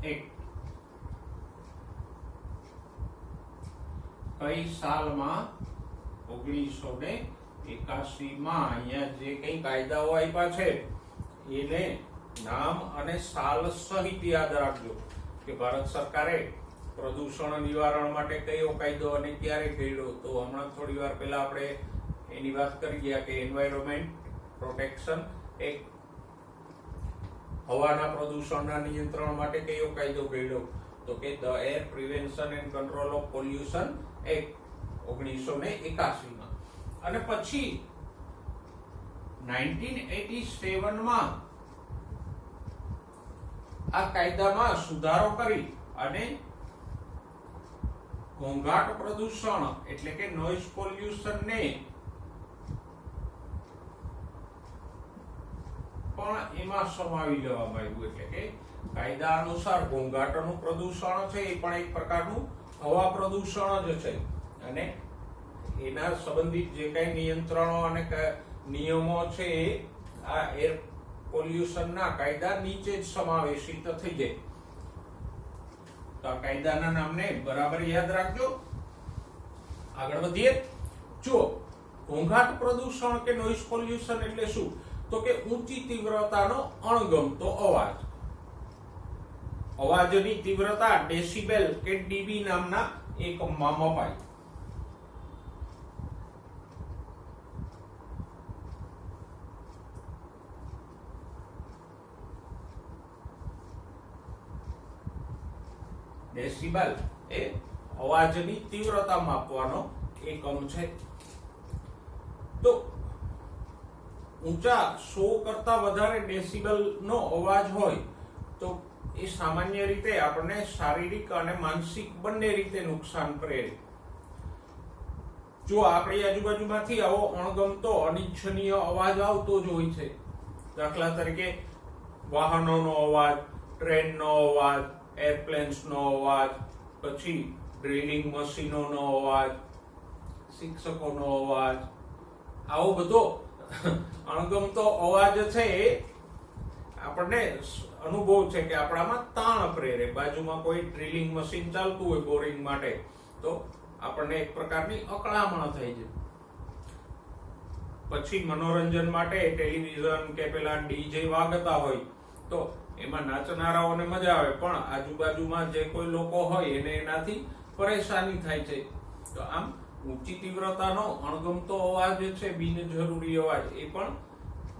act કઈ સાલમાં? 1981 માં. અહીંયા જે કઈ કાયદાઓ આપ્યા છે એને નામ અને સાલ સહિત યાદ રાખજો કે ભારત સરકારે પ્રદૂષણ નિવારણ માટે કયો કાયદો અને ક્યારે કર્યો. તો હમણાં થોડી વાર પહેલા આપણે એની વાત કરી ગયા કે એન્વાયરમેન્ટ પ્રોટેક્શન એક્ટ, હવાના પ્રદૂષણના નિયંત્રણ માટે કયો કાયદો કર્યો? તો કે the air prevention and control of pollution act 1981 માં. અને પછી 1987 માં આ કાયદામાં સુધારો કરી અને ઘોંઘાટ પ્રદૂષણ એટલે કે નોઇઝ પોલ્યુશન ને પણ એમાં સમાવી લેવામાં આવ્યું. એટલે કે કાયદા અનુસાર ઘોંઘાટનું પ્રદૂષણ છે એ પણ એક પ્રકારનું હવા પ્રદૂષણ જ છે, અને એના સંબંધિત જે કઈ નિયંત્રણો અને નિયમો છે આ એર પોલ્યુશનના કાયદા નીચે જ સમાવેશિત થઈ જાય. તો આ કાયદાના નામને બરાબર યાદ રાખજો. આગળ વધીએ. જો ઘોંઘાટ પ્રદૂષણ કે નોઇઝ પોલ્યુશન એટલે શું? તો કે ઊંચી તીવ્રતાનો અણગમતો અવાજ. અવાજની તીવ્રતા ડેસિબેલ કે ડીબી નામના એકમમાં મપાય. ડેસિબલ એ અવાજની તીવ્રતા માપવાનો એકમ છે. તો ઊંચા 100 કરતા વધારે ડેસિબલ નો અવાજ હોય તો એ સામાન્ય રીતે આપણને શારીરિક અને માનસિક બંને રીતે નુકસાન પ્રેરે. જો આપણી આજુબાજુમાંથી આવો અણગમતો અનિચ્છનીય અવાજ આવતો જ હોય છે, દાખલા તરીકે વાહનોનો અવાજ, ટ્રેનનો અવાજ, એરપ્લેન્સનો અવાજ, પછી ડ્રિલિંગ મશીનોનો અવાજ, શિક્ષકોનો અવાજ, આવો બધો અણગમતો અવાજ છે એ આપણને અનુભવ છે કે આપણામાં તાણ પ્રેરે. બાજુમાં કોઈ ડ્રિલિંગ મશીન ચાલતું હોય બોરિંગ માટે તો આપણને એક પ્રકારની અકળામણ થઈ જાય. પછી મનોરંજન માટે ટેલિવિઝન કે પેલા ડીજે વાગતા હોય તો એમાં નાચનારાઓને મજા આવે, પણ આજુબાજુમાં જે કોઈ લોકો હોય એને એનાથી પરેશાની થાય છે. તો આમ ઊંચી તીવ્રતાનો અણગમતો અવાજ છે, બિનજરૂરી અવાજ, એ પણ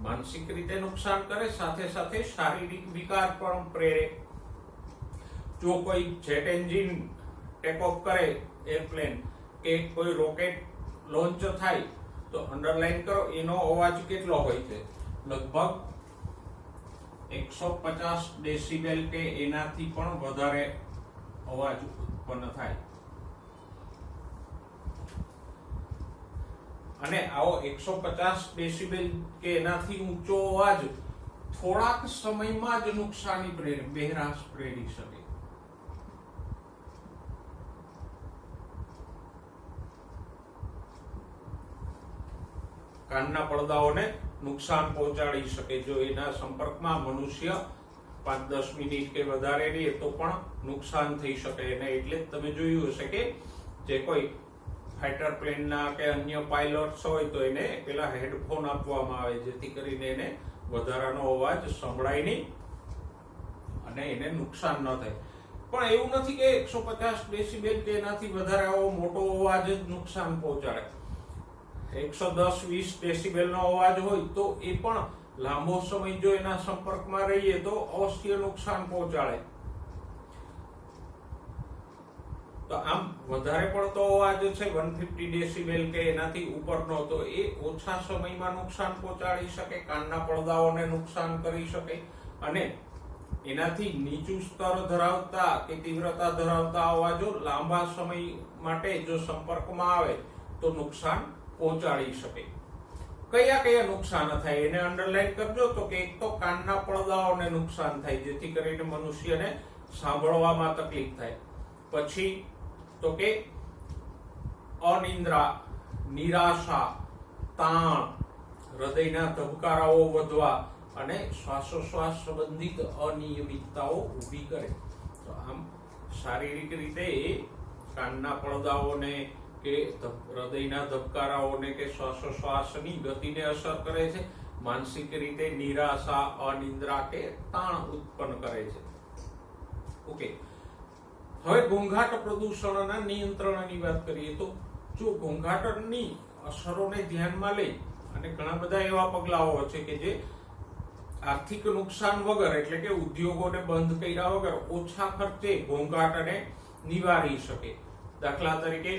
માનસિક રીતે નુકસાન કરે, સાથે સાથે શારીરિક વિકાર પણ પ્રેરે. જો કોઈ જેટ એન્જિન ટેક ઓફ કરે એરપ્લેન કે કોઈ રોકેટ લોન્ચ થાય તો અંડરલાઈન કરો એનો અવાજ કેટલો હોય છે? લગભગ 150 ડેસિબેલ કે એનાથી પણ વધારે અવાજ ઉત્પન્ન થાય. અને આવો 150 ડેસિબેલ કે એનાથી ઊંચો અવાજ થોડાક સમયમાં જ નુકસાની પ્રેરે, બહેરાશ પ્રેરી શકે. કાનના પડદાઓને નુકસાન પહોંચાડી શકે. જો એના સંપર્કમાં મનુષ્ય 5-10 મિનિટ કે વધારે રહે તો પણ નુકસાન થઈ શકે. અને એટલે જ તમે જોયું હશે કે જે કોઈ ફાઇટર પ્લેનના કે અન્ય પાયલોટ્સ હોય તો એને પેલા હેડફોન આપવામાં આવે, જેથી કરીને એને વધારાનો અવાજ સંભળાય નહીં અને એને નુકસાન ન થાય. પણ એવું નથી કે 150 ડેસિબેલ કે એનાથી વધારે આવો મોટો અવાજ જ નુકસાન પહોંચાડે. 110-20 ડેસિબેલનો અવાજ હોય તો એ પણ લાંબો સમય જો એના સંપર્કમાં રહીએ તો અવશ્ય નુકસાન પહોંચાડે. તો આમ વધારે પડતો અવાજ છે 150 ડેસિબેલ કે એનાથી ઉપરનો, તો એ ઓછા સમયમાં નુકસાન પહોંચાડી શકે, કાનના પડદાઓને નુકસાન કરી શકે. અને એનાથી નીચું સ્તર ધરાવતા કે તીવ્રતા ધરાવતા અવાજો લાંબા સમય માટે જો સંપર્કમાં આવે તો નુકસાન પહોંચાડી શકે. કયા કયા નુકસાન થાય એને અંડરલાઈન કરજો. તો કે એક તો કાનના પડદાઓને નુકસાન થાય, જેથી કરીને મનુષ્યને સાંભળવામાં તકલીફ થાય. પછી તો કે અનિદ્રા, નિરાશા, તાણ, હૃદયના ધબકારાઓ વધવા અને શ્વાસોશ્વાસ સંબંધિત અનિયમિતતાઓ ઊભી કરે. તો આમ શારીરિક રીતે કાનના પડદાઓને કે હૃદયના ધબકારાઓને કે શ્વાસોશ્વાસની ગતિને અસર કરે છે. માનસિક રીતે નિરાશા, અનિદ્રા કે તાણ ઉત્પન્ન કરે છે. ઓકે, હવે ઘોંઘાટ પ્રદૂષણના નિયંત્રણની વાત કરીએ તો જો ઘોંઘાટની અસરોને ધ્યાનમાં લઈ અને ઘણા બધા એવા પગલાઓ છે કે જે આર્થિક નુકસાન વગર, એટલે કે ઉદ્યોગોને બંધ કર્યા વગર ઓછા ખર્ચે ઘોંઘાટને નિવારી શકે. દાખલા તરીકે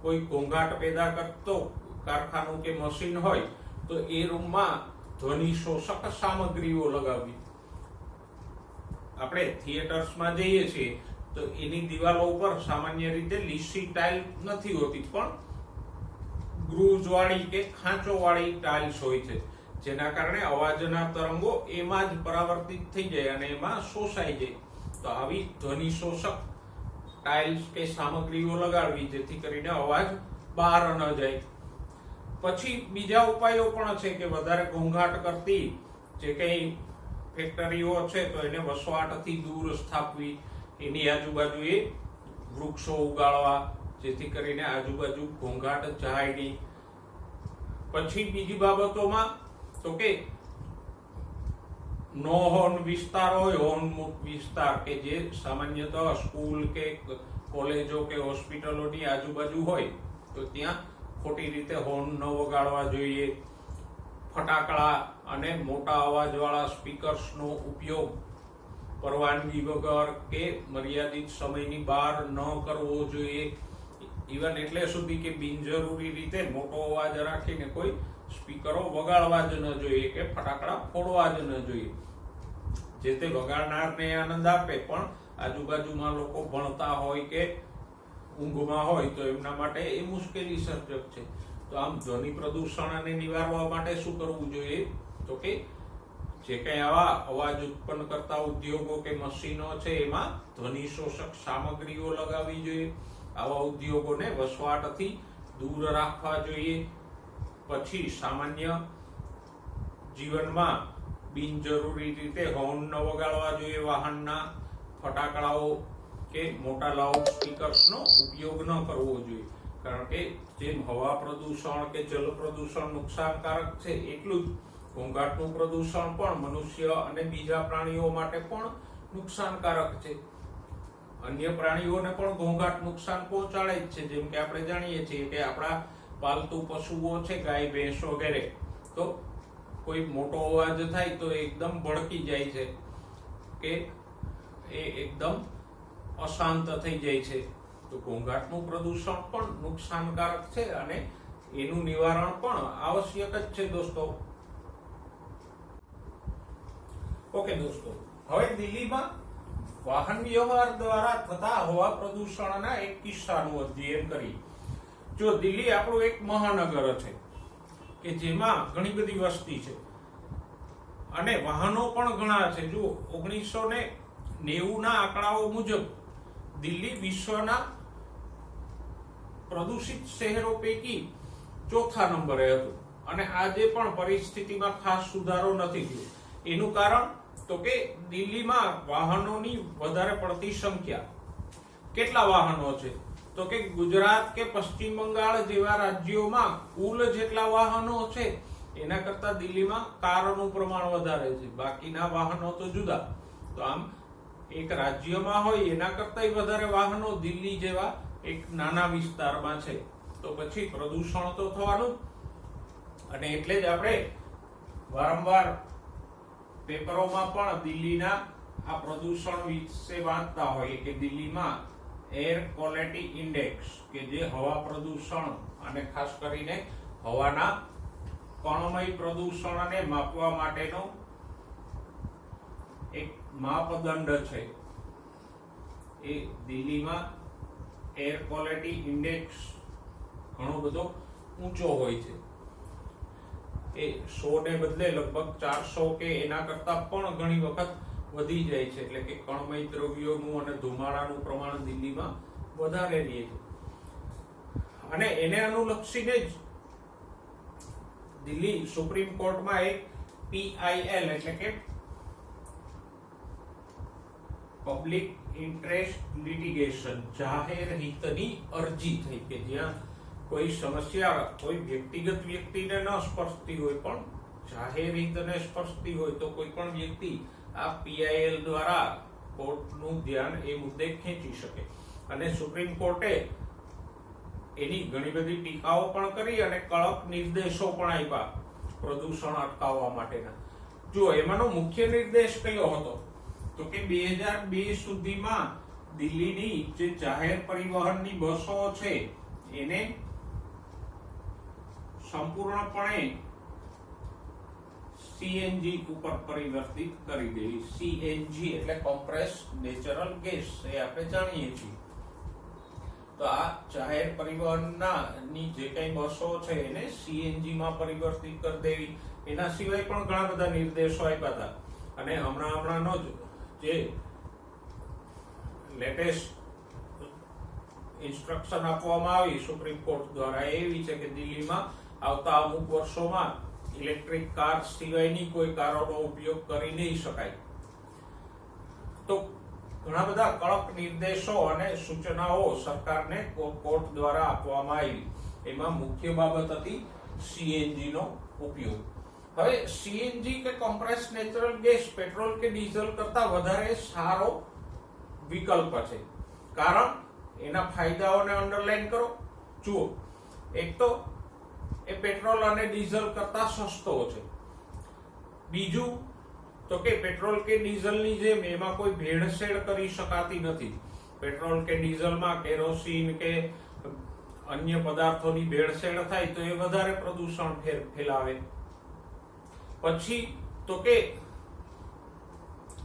કોઈ ઘોંઘાટ પેદા કરતો કારખાનું કે મશીન હોય તો એ રૂમમાં ધ્વનિ શોષક સામગ્રીઓ લગાવવી. આપણે થિયેટર્સમાં જઈએ છીએ તો એની દિવાલો ઉપર સામાન્ય રીતે લીસી ટાઇલ નથી હોતી, પણ ગ્રુવ્સ વાળી કે ખાંચો વાળી ટાઇલ્સ હોય છે, જેના કારણે અવાજના તરંગો એમાં જ પરાવર્તિત થઈ જાય અને એમાં શોષાઈ જાય. તો આવી ધ્વનિ શોષક ટાઇલ્સ કે સામગ્રીઓ લગાડવી, જેથી કરીને અવાજ બહાર ન જાય. પછી બીજા ઉપાયો પણ છે કે વધારે ઘોંઘાટ કરતી જે કઈ ફેક્ટરીઓ છે તો એને વસવાટથી દૂર સ્થાપવી, એની આજુબાજુએ વૃક્ષો ઉગાડવા, જેથી કરીને આજુબાજુ ઘોંઘાટ જાય નહીં. પછી બીજી બાબતોમાં તો કે નો હોર્ન વિસ્તાર હોય, હોર્ન મુક્ત વિસ્તાર કે જે સામાન્યતઃ સ્કૂલ કે કોલેજો કે હોસ્પિટલોની આજુબાજુ હોય તો ત્યાં ખોટી રીતે હોર્ન ન વગાડવા જોઈએ. ફટાકડા અને મોટા અવાજવાળા સ્પીકર્સનો ઉપયોગ પરવાનગી વગર કે મર્યાદિત સમયની બહાર ન કરવો જોઈએ. ઇવન એટલે સુધી કે બિનજરૂરી રીતે મોટો અવાજ રાખીને કોઈ સ્પીકરો વગાડવા જ ન જોઈએ કે ફટાકડા ફોડવા જ ન જોઈએ. જે તે વગાડનારને આનંદ આપે, પણ આજુબાજુમાં લોકો ભણતા હોય કે ઊંઘમાં હોય તો એમના માટે એ મુશ્કેલી સર્જક છે. તો આમ ધ્વનિ પ્રદૂષણને નિવારવા માટે શું કરવું જોઈએ? તો કે જે કઈ આવા અવાજ ઉત્પન્ન કરતા ઉદ્યોગો કે મશીનો છે એમાં ધ્વનિ શોષક સામગ્રીઓ લગાવવી જોઈએ. આવા ઉદ્યોગોને વસવાટથી દૂર રાખવા જોઈએ. પછી સામાન્ય જીવનમાં બિનજરૂરી રીતે હોર્ન ન વગાડવા જોઈએ વાહનના. ફટાકડાઓ કે મોટા લાઉડ સ્પીકર્સનો ઉપયોગ ન કરવો જોઈએ, કારણ કે જેમ હવા પ્રદૂષણ કે જલ પ્રદૂષણ નુકસાનકારક છે, એટલું જ ઘોંઘાટનું પ્રદૂષણ પણ મનુષ્ય અને બીજા પ્રાણીઓ માટે પણ નુકસાનકારક છે. અન્ય પ્રાણીઓને પણ ઘોંઘાટ નુકસાન પહોંચાડે જ છે. જેમ કે આપણે જાણીએ છીએ કે આપણા પાલતુ પશુઓ છે, ગાય, ભેંસ વગેરે, તો કોઈ મોટો અવાજ થાય તો એકદમ ભડકી જાય છે કે એ એકદમ અશાંત થઈ જાય છે. તો ઘોંઘાટનું પ્રદૂષણ પણ નુકસાનકારક છે અને એનું નિવારણ પણ આવશ્યક જ છે દોસ્તો. ઓકે દોસ્તો, હવે દિલ્હીમાં વાહન વ્યવહાર દ્વારા થતા હવા પ્રદૂષણના એક કિસ્સાનું અધ્યયન કરી. જો દિલ્હી આપણું એક મહાનગર છે કે જેમાં ઘણી બધી વસ્તી છે અને વાહનો પણ ઘણા છે. જો 1990ના આંકડાઓ મુજબ દિલ્હી વિશ્વના પ્રદૂષિત શહેરો પૈકી ચોથા નંબરે હતું. અને આજે પણ પરિસ્થિતિમાં ખાસ સુધારો નથી થયો. એનું કારણ તો કે દિલ્હીમાં વાહનોની વધારે પડતી સંખ્યા. કેટલા વાહનો છે? તો કે ગુજરાત કે પશ્ચિમ બંગાળ જેવા રાજ્યોમાં કુલ જેટલા વાહનો છે એના કરતા દિલ્હીમાં કારોનું પ્રમાણ વધારે છે. બાકીના વાહનો તો જુદા. તો આમ એક રાજ્યમાં હોય એના કરતા વધારે વાહનો દિલ્હી જેવા એક નાના વિસ્તારમાં છે, તો પછી પ્રદૂષણ તો થવાનું. અને એટલે જ આપણે વારંવાર પેપરોમાં પણ દિલ્હીના આ પ્રદૂષણ વિશે વાંચતા હોઈએ કે દિલ્હીમાં એર ક્વોલિટી ઇન્ડેક્સ કે જે હવા પ્રદૂષણ અને ખાસ કરીને હવાના કણમય પ્રદૂષણને માપવા માટેનો એક માપદંડ છે. એ દિલ્હીમાં એર ક્વોલિટી ઇન્ડેક્સ ઘણો બધો ઊંચો હોય છે. એ 100 ને બદલે લગભગ 400 કે એના કરતા પણ ઘણી વખત વધી જાય છે. એટલે કે કણમય દ્રવ્યોનું અને ધુમાડાનું પ્રમાણ દિલ્હીમાં વધારે રહે છે. અને એને અનુલક્ષીને જ દિલ્હી સુપ્રીમ કોર્ટમાં એક PIL એટલે કે પબ્લિક ઇન્ટરેસ્ટ લિટિગેશન જાહેર હિતની અરજી થઈ કે જ્યાં કોઈ સમસ્યા કોઈ વ્યક્તિગત વ્યક્તિને ન સ્પર્શતી હોય પણ જાહેર હિતને સ્પર્શતી હોય તો કોઈ પણ વ્યક્તિ આ PIL દ્વારા કોર્ટનું ધ્યાન એ મુદ્દે ખેંચી શકે. અને સુપ્રીમ કોર્ટે એની ઘણી બધી ટીકાઓ પણ કરી અને કડક નિર્દેશો પણ આપ્યા પ્રદૂષણ અટકાવવા માટેના. જો એમાંનો મુખ્ય નિર્દેશ કયો હતો તો કે 2002 સુધીમાં દિલ્હીની જે જાહેર પરિવહનની બસો છે એને સંપૂર્ણપણે CNG ઉપર પરિવર્તિત કરી દેવી. CNG એટલે કોમ્પ્રેસ્ડ નેચરલ ગેસ, એ આપણે જાણીએ છીએ. તો આ જાહેર પરિવહનના ની જે કઈ બસો છે એને CNG માં પરિવર્તિત કરી દેવી. એના સિવાય પણ ઘણા બધા નિર્દેશો આપ્યા હતા. અને હમણાંનો જે લેટેસ્ટ ઇન્સ્ટ્રક્શન આપવામાં આવી સુપ્રીમ કોર્ટ દ્વારા એવી છે કે દિલ્હીમાં આવતા અમુક વર્ષોમાં ઇલેક્ટ્રિક કાર સિવાયની કોઈ કારોનો ઉપયોગ કરી નહીં શકાય. તો ઘણા બધા કડક નિર્દેશો અને સૂચનાઓ સરકારને કોર્ટ દ્વારા આપવામાં આવી. એમાં મુખ્ય બાબત હતી CNG નો ઉપયોગ. હવે CNG કે કોમ્પ્રેસ્ડ નેચરલ ગેસ પેટ્રોલ કે ડીઝલ કરતા વધારે સારો વિકલ્પ છે. કારણ એના ફાયદાઓને અંડરલાઈન કરો. જુઓ, એક તો એ પેટ્રોલ અને ડીઝલ કરતા સસ્તો છે. બીજું તો કે પેટ્રોલ કે ડીઝલની જેમ એમાં કોઈ ભેળસેળ કરી શકાતી નથી. પેટ્રોલ કે ડીઝલમાં કેરોસીન કે અન્ય પદાર્થોની ભેળસેળ થાય તો એ વધારે પ્રદૂષણ ફેલાવે. પછી તો કે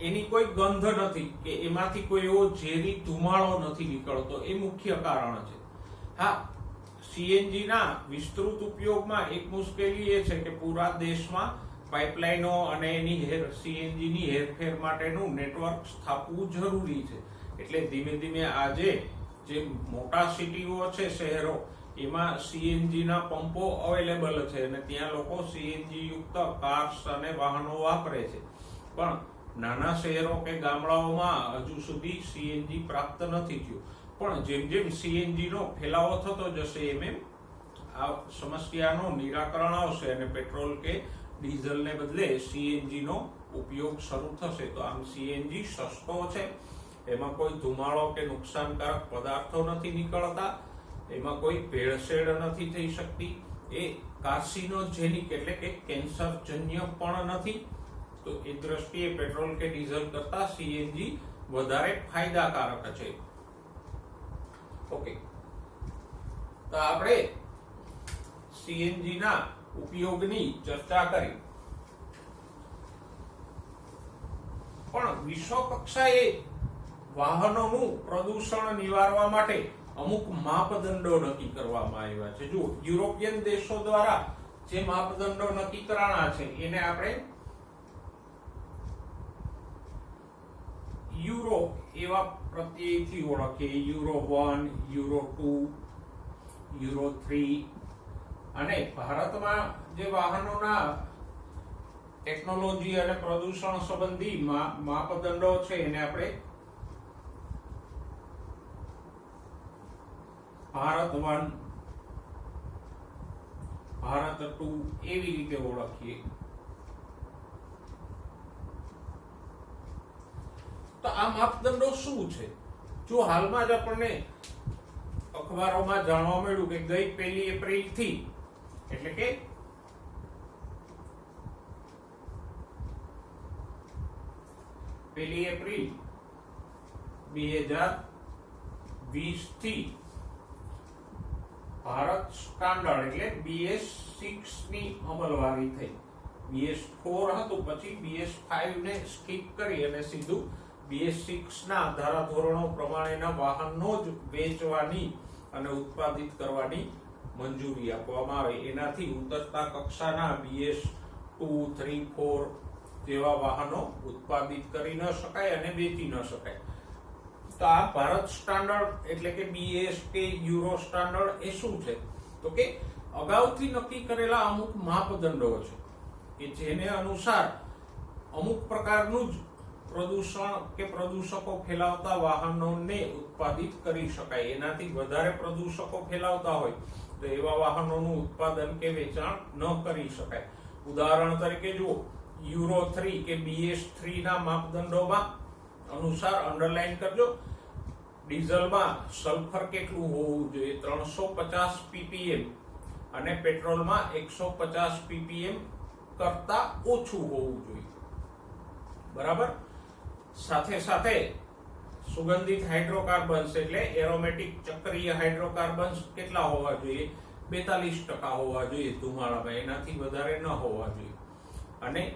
એની કોઈ ગંધ નથી કે એમાંથી કોઈ એવો ઝેરી ધુમાડો નથી નીકળતો. એ મુખ્ય કારણ છે. હા, CNG ના વિસ્તૃત ઉપયોગમાં એક મુશ્કેલી એ છે કે પૂરા દેશમાં પાઇપલાઇનો અને એની CNG ની હેરફેર માટેનું નેટવર્ક સ્થાપવું જરૂરી છે. એટલે ધીમે ધીમે આજે જે મોટા સિટીઓ છે, શહેરો, એમાં CNG ના પંપો અવેલેબલ છે અને ત્યાં લોકો CNG યુક્ત કાર્સ અને વાહનો વાપરે છે. પણ નાના શહેરો કે ગામડાઓમાં હજુ સુધી CNG પ્રાપ્ત નથી થયું. પણ જેમ જેમ CNG નો ફેલાવો થતો જશે એમ આ સમસ્યાનું નિરાકરણ આવશે અને પેટ્રોલ કે ડીઝલને બદલે CNG નો ઉપયોગ શરૂ થશે. તો આમ CNG સસ્તો છે, એમાં કોઈ ધુમાડો કે નુકસાનકારક પદાર્થો નથી નીકળતા, એમાં કોઈ ભેળસેળ નથી થઈ શકતી, એ કાર્સિનોજેનિક એટલે કે કેન્સરજન્ય પણ નથી. તો એ દ્રષ્ટિએ પેટ્રોલ કે ડીઝલ કરતા CNG વધારે ફાયદાકારક છે. ઓકે, તો આપણે CNG ના ઉપયોગની ચર્ચા કરી. પણ વિશ્વ કક્ષાએ વાહનોનું પ્રદૂષણ નિવારવા માટે અમુક માપદંડો નક્કી કરવામાં આવ્યા છે. જો યુરોપિયન દેશો દ્વારા જે માપદંડો નક્કી કરાણા છે એને આપણે યુરો એવા પ્રત્યયથી ઓળખીએ. યુરો 1, યુરો 2, યુરો 3, અને ભારતમાં જે વાહનોના ટેકનોલોજી અને પ્રદૂષણ સંબંધી માપદંડો છે એને આપણે ભારત 1, ભારત 2 એવી રીતે ઓળખીએ. તો આ માપદંડો શું છે? જો હાલમાં જ આપણને અખબારોમાં જાણવા મળ્યું કે ગઈ 1 એપ્રિલ થી, એટલે કે એપ્રિલ 2020 થી ભારત સ્ટાન્ડર્ડ એટલે BS6 ની અમલવારી થઈ. BS4 હતું, પછી BS5 ને સ્કીપ કરી અને સીધું BS6 ના ધારાધોરણો પ્રમાણેના વાહનો જ વેચવાની અને ઉત્પાદિત કરવાની મંજૂરી આપવામાં આવે. એનાથી ઉતરતા કક્ષાના BS2, 3, 4 જેવા વાહનો ઉત્પાદિત કરી ન શકાય અને વેચી ન શકાય. તો આ ભારત સ્ટાન્ડર્ડ એટલે કે BS કે યુરો સ્ટાન્ડર્ડ એ શું છે? તો કે અગાઉથી નક્કી કરેલા અમુક માપદંડો છે કે જેને અનુસાર અમુક પ્રકારનું જ પ્રદૂષણ કે પ્રદૂષકો ફેલાવતા વાહનોને ઉત્પાદિત કરી શકાય. એનાથી વધારે પ્રદૂષકો ફેલાવતા હોય તો એવા વાહનોનું ઉત્પાદન કે વેચાણ ન કરી શકાય. ઉદાહરણ તરીકે જુઓ, યુરો 3 કે BS3 ના માપદંડોમાં અનુસાર અંડરલાઈન કરજો, ડીઝલમાં સલ્ફર કેટલું હોવું જોઈએ? 350 ppm અને પેટ્રોલમાં 150 ppm કરતા ઓછું હોવું જોઈએ. બરાબર. સાથે સાથે સુગંધિત હાઇડ્રોકાર્બન્સ એટલે એરોમેટિક ચક્રીય હાઇડ્રોકાર્બન્સ કેટલા હોવા જોઈએ? 42% હોવા જોઈએ ધુમાડામાં, એનાથી વધારે ન હોવા જોઈએ. અને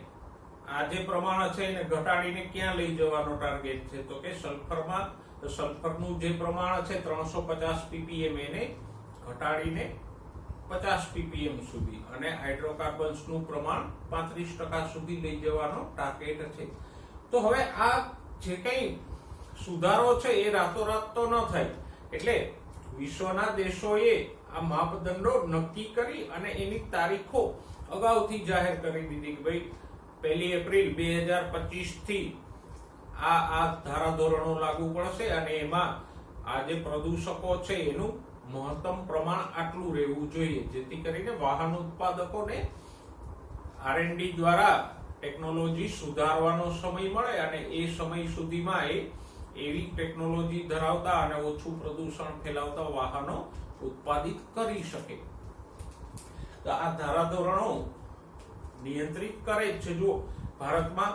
આ જે પ્રમાણ છે એને ઘટાડીને ક્યાં લઈ જવાનો ટાર્ગેટ છે? તો કે સલ્ફરમાં, સલ્ફરનું જે પ્રમાણ છે 350 ppm એને ઘટાડીને 50 ppm સુધી અને હાઇડ્રોકાર્બન્સનું પ્રમાણ 35% સુધી લઈ જવાનો ટાર્ગેટ છે. તો હવે આ જે કંઈ સુધારો છે એ રાતોરાત તો ન થાય. એટલે વિશ્વના દેશોએ આ માપદંડો નક્કી કરી અને એની તારીખો અગાઉથી જાહેર કરી દીધી કે ભાઈ 1 એપ્રિલ 2025 થી આ ધારાધોરણો લાગુ પડશે અને એમાં આ જે પ્રદૂષકો છે એનું મહત્તમ પ્રમાણ આટલું રહેવું જોઈએ, જેથી કરીને વાહન ઉત્પાદકોને R&D દ્વારા ટેકનોલોજી સુધારવાનો સમય મળે અને એ સમય સુધીમાં એવી ટેકનોલોજી ધરાવતા અને ઓછું પ્રદૂષણ ફેલાવતા વાહનો ઉત્પાદિત કરી શકે. તો આ ધારાધોરણો નિયંત્રિત કરે છે. જો ભારતમાં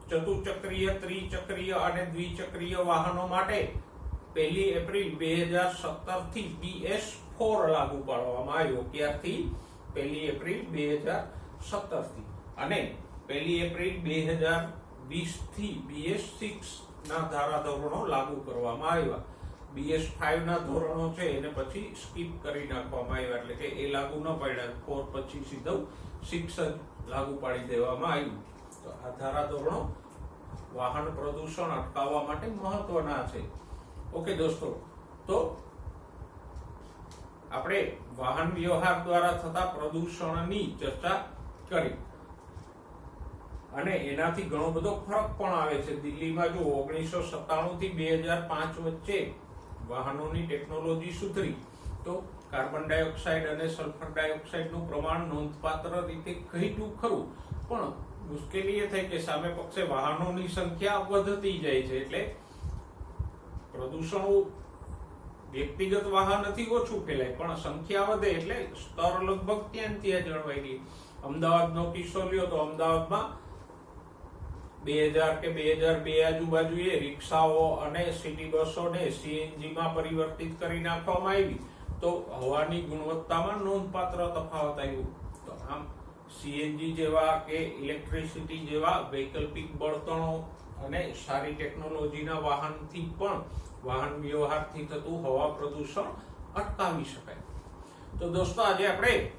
ચતુચક્રીય, ત્રિચક્રીય અને દ્વિચક્રીય વાહનો માટે 1 એપ્રિલ 2017 થી BS4 લાગુ પાડવામાં આવ્યો. ક્યારથી? 1 એપ્રિલ 2017 થી. અને 1 એપ્રિલ 2020 થી BS6 ના ધારાધોરણો લાગુ કરવામાં આવ્યા. BS5 ના ધોરણો છે એને પછી સ્કીપ કરી નાખવામાં આવ્યા, એટલે કે એ લાગુ ન પડ્યા. 4 પછી સીધું 6 જ લાગુ પાડી દેવામાં આવ્યું. તો આ ધારાધોરણો વાહન પ્રદૂષણ અટકાવવા માટે મહત્વના છે. ઓકે દોસ્તો, તો આપણે વાહન વ્યવહાર દ્વારા થતા પ્રદૂષણની ચર્ચા કરી અને એનાથી ઘણો બધો ફરક પણ આવે છે. દિલ્હીમાં જો 1997 થી 2005 વચ્ચે વાહનોની ટેકનોલોજી સુધરી તો કાર્બન ડાયોક્સાઇડ અને સલ્ફર ડાયોક્સાઇડનું પ્રમાણ નોંધપાત્ર રીતે ઘટ્યું ખરું, પણ મુશ્કેલી એ થઈ કે સામે પક્ષે વાહનોની સંખ્યા વધતી જાય છે. એટલે પ્રદૂષણ વ્યક્તિગત વાહનથી ઓછું ફેલાય પણ સંખ્યા વધે એટલે સ્તર લગભગ ત્યાં જળવાઈ ગઈ. અમદાવાદનો કિસ્સો લ્યો તો અમદાવાદમાં 2000 કે 2002 આજુબાજુએ રિક્ષાઓ અને સિટી બસોને CNG માં પરિવર્તિત કરી નાખવામાં આવી તો હવાની ગુણવત્તામાં નોંધપાત્ર તફાવત આવ્યો. તો આમ CNG જેવા કે ઇલેક્ટ્રિસિટી જેવા વૈકલ્પિક બળતણો અને સારી ટેકનોલોજીના વાહનથી પણ વાહન વ્યવહારથી થતું હવા પ્રદૂષણ અટકાવી શકાય. તો દોસ્તો, આજે આપણે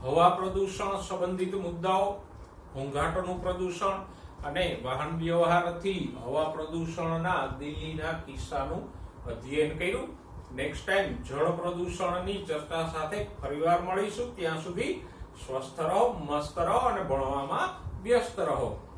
હવા પ્રદૂષણ સંબંધિત મુદ્દાઓ, ઘોંઘાટનું પ્રદૂષણ અને વાહન વ્યવહારથી હવા પ્રદૂષણના દિલ્હીના કિસ્સાનું અધ્યયન કર્યું. નેક્સ્ટ ટાઈમ જળ પ્રદૂષણની ચર્ચા સાથે ફરીવાર મળીશું. ત્યાં સુધી સ્વસ્થ રહો, મસ્ત રહો અને ભણવામાં વ્યસ્ત રહો.